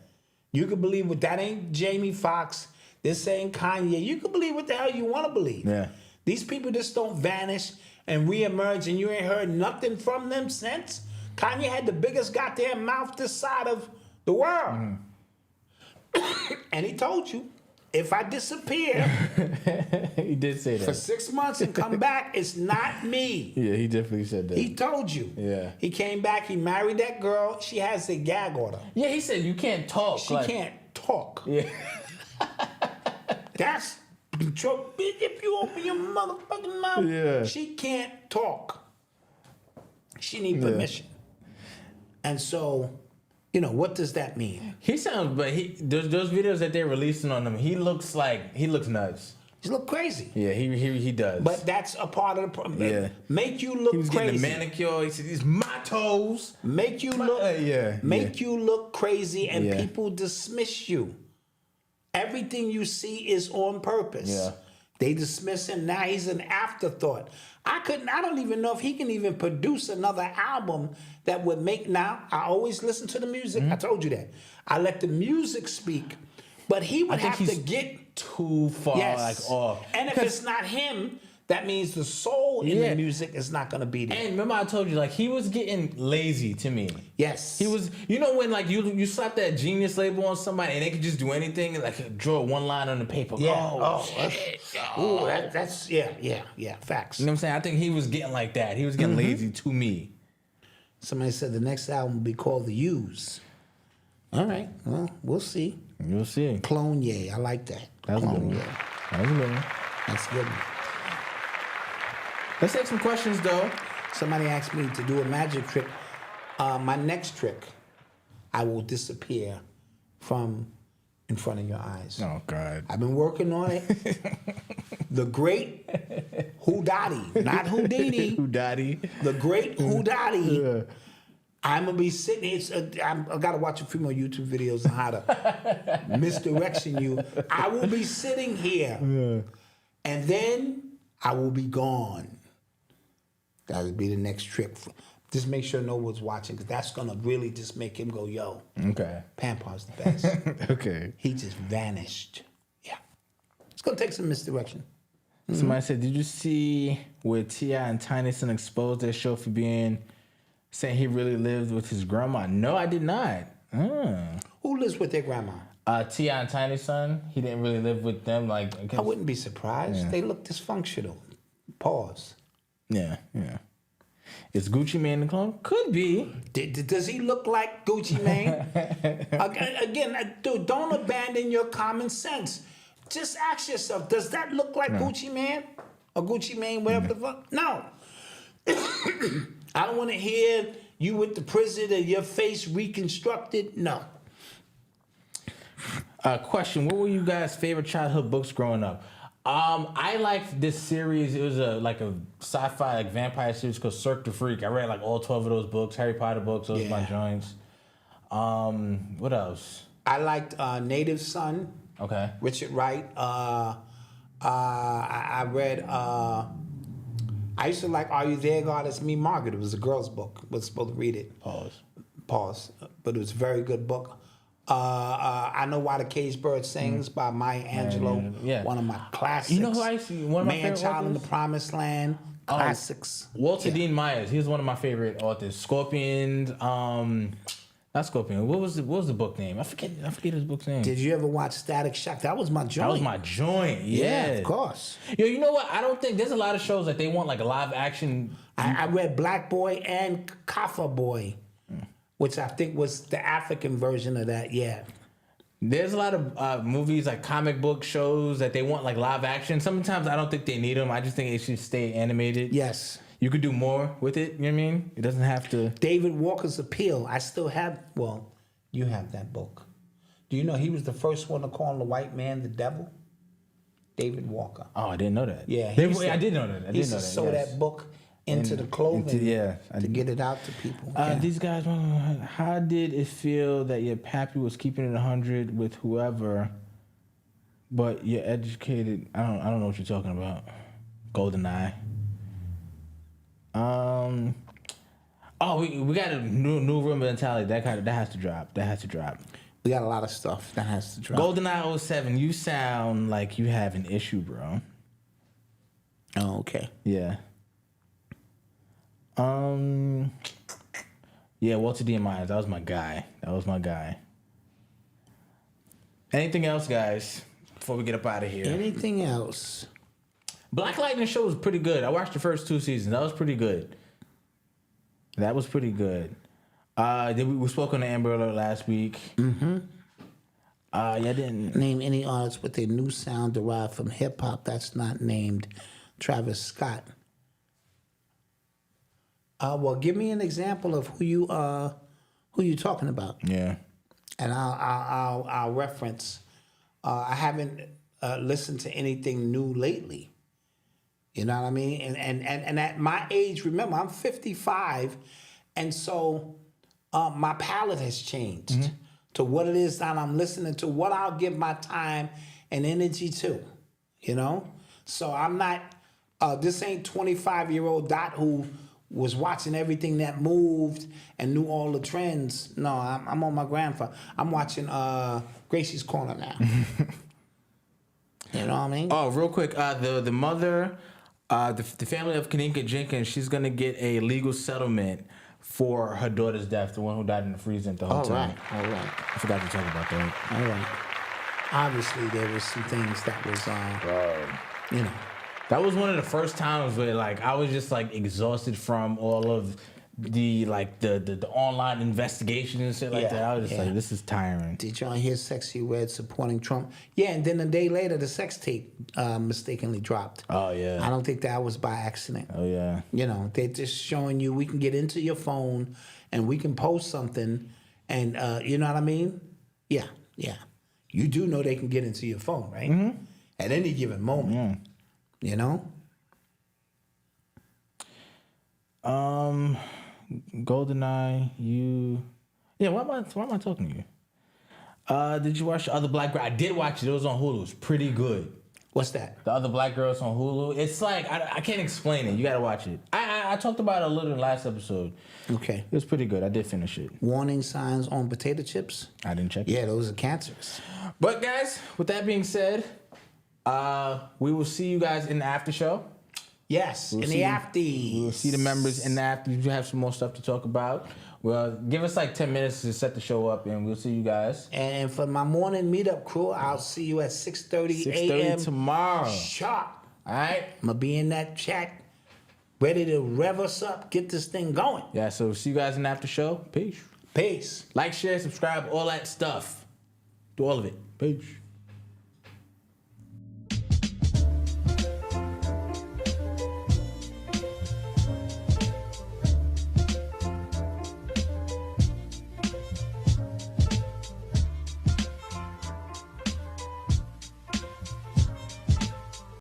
You can believe what that ain't Jamie Foxx. This ain't Kanye. You can believe what the hell you want to believe. Yeah. These people just don't vanish and reemerge, and you ain't heard nothing from them since. Kanye had the biggest goddamn mouth this side of the world. And he told you, if I disappear he did say that. for 6 months and come back, it's not me. Yeah, he definitely said that. He told you. Yeah. He came back, he married that girl. She has a gag order. Yeah, he said you can't talk. She can't talk. Yeah. That's control. If you open your motherfucking mouth, Yeah. she can't talk. She need permission. And so, what does that mean? He sounds, but those videos that they're releasing on him, he looks nuts. He look crazy. Yeah, he does. But that's a part of the problem. Yeah. Make you look he was crazy. getting a manicure. He said, "These my toes." Make you look. Make yeah. you look crazy, and Yeah. people dismiss you. Everything you see is on purpose. Yeah. They dismiss him. Now he's an afterthought. I don't even know if he can even produce another album that would make. Now, I always listen to the music. I told you that. I let the music speak. But he would have to get too far off. And if it's not him, that means the soul in the music is not going to be there. And remember I told you, he was getting lazy to me. Yes. He was, when you slap that genius label on somebody and they could just do anything, draw one line on the paper. Yeah. Shit. That's facts. You know what I'm saying? I think he was getting like that. He was getting lazy to me. Somebody said the next album will be called The Use. All right. Well, we'll see. You'll see. Clone Ye. I like that. That's a good one. That's a good one. That's a good one. Let's take some questions, though. Somebody asked me to do a magic trick. My next trick, I will disappear from in front of your eyes. Oh, God. I've been working on it. The great Houdini, not Houdini. Houdini. The great Houdini. Yeah. I'm going to be sitting I've got to watch a few more YouTube videos on how to misdirection you. I will be sitting here, and then I will be gone. That would be the next trick. Just make sure no one's watching, because that's going to really just make him go, yo. Okay. Pampar's the best. Okay. He just vanished. Yeah. It's going to take some misdirection. Somebody said, did you see where T.I. and Tiny Son exposed their show for saying he really lived with his grandma? No, I did not. Who lives with their grandma? T.I. and Tiny Son. He didn't really live with them. I wouldn't be surprised. Yeah. They look dysfunctional. Pause. Yeah. Is Gucci Mane the clone? Could be. Does he look like Gucci Mane? Again, dude, don't abandon your common sense. Just ask yourself, does that look like Gucci Mane? Or Gucci Mane, whatever the fuck? No. I don't want to hear you with the prison and your face reconstructed. No. Question, what were you guys' favorite childhood books growing up? I liked this series. It was a sci-fi vampire series called Cirque du Freak. I read all 12 of those books, Harry Potter books. Those were my joints. What else? I liked Native Son. Okay. Richard Wright. I read. I used to like Are You There, God? It's Me, Margaret. It was a girl's book. I was supposed to read it. Pause. But it was a very good book. I Know Why the Caged Bird Sings by Maya Angelou. Yeah. One of my classics. You know who I see? One of my favorite Child authors? in the Promised Land. Classics. Walter Dean Myers. He's one of my favorite authors. Scorpions. Not Scorpion. What was the book name? I forget his book's name. Did you ever watch Static Shock? That was my joint. That was my joint. Yeah, of course. Yo, you know what? I don't think there's a lot of shows that they want like a live action. I read Black Boy and Kafa Boy, which I think was the African version of that. Yeah. There's a lot of movies like comic book shows that they want like live action. Sometimes I don't think they need them. I just think it should stay animated. Yes. You could do more with it. You know what I mean? It doesn't have to. David Walker's Appeal. I still have. Well, you have that book. Do you know he was the first one to call the white man the devil? David Walker. Oh, I didn't know that. Yeah, I did know that. He used to sew that book into the clothing to get it out to people. These guys, how did it feel that your pappy was keeping it 100 with whoever, but you're educated? I don't know what you're talking about. GoldenEye. We got a new room mentality. That has to drop. We got a lot of stuff that has to drop. GoldenEye 07. You sound like you have an issue, bro. Oh, okay. Yeah. Yeah, Walter D. Myers. That was my guy. Anything else, guys, before we get up out of here? Anything else? Black Lightning show was pretty good. I watched the first 2 seasons. That was pretty good. We spoke on the Amber Alert last week. Mm-hmm. Yeah, didn't name any artist with a new sound derived from hip hop that's not named Travis Scott. Well, give me an example of who you talking about. Yeah. And I'll reference. I haven't listened to anything new lately. You know what I mean? And at my age, remember, I'm 55, and so my palate has changed to what it is that I'm listening to, what I'll give my time and energy to, you know? So I'm not, this ain't 25-year-old Dot who was watching everything that moved and knew all the trends. No, I'm on my grandfather. I'm watching Gracie's Corner now. You know what I mean? Oh, real quick, the mother... the family of Kaninka Jenkins, she's going to get a legal settlement for her daughter's death, the one who died in the freezer at the hotel. All right. I forgot to talk about that. All right. Obviously, there was some things that was, you know. That was one of the first times where, like, I was just, like, exhausted from all of the online investigation and shit like that. I was just like, this is tiring. Did y'all hear Sexy Red supporting Trump? Yeah, and then a day later, the sex tape mistakenly dropped. Oh, yeah. I don't think that was by accident. Oh, yeah. You know, they're just showing you we can get into your phone and we can post something and, you know what I mean? Yeah. You do know they can get into your phone, right? Mm-hmm. At any given moment. Yeah. You know? GoldenEye, why am I talking to you? Did you watch the other Black Girl? I did watch it. It was on Hulu. It's pretty good. What's that? The Other Black Girls on Hulu. It's like, I can't explain it. You gotta watch it. I talked about it a little in the last episode. Okay. It was pretty good. I did finish it. Warning signs on potato chips? I didn't check it. Yeah, those are cancerous. But guys, with that being said, we will see you guys in the after show. Yes, in the afties. We'll see the members in the afties. We have some more stuff to talk about. Well, give us like 10 minutes to set the show up, and we'll see you guys. And for my morning meetup crew, I'll see you at 6:30 a.m. tomorrow. Sharp. All right? I'm going to be in that chat, ready to rev us up, get this thing going. Yeah, so see you guys in the after show. Peace. Peace. Like, share, subscribe, all that stuff. Do all of it. Peace.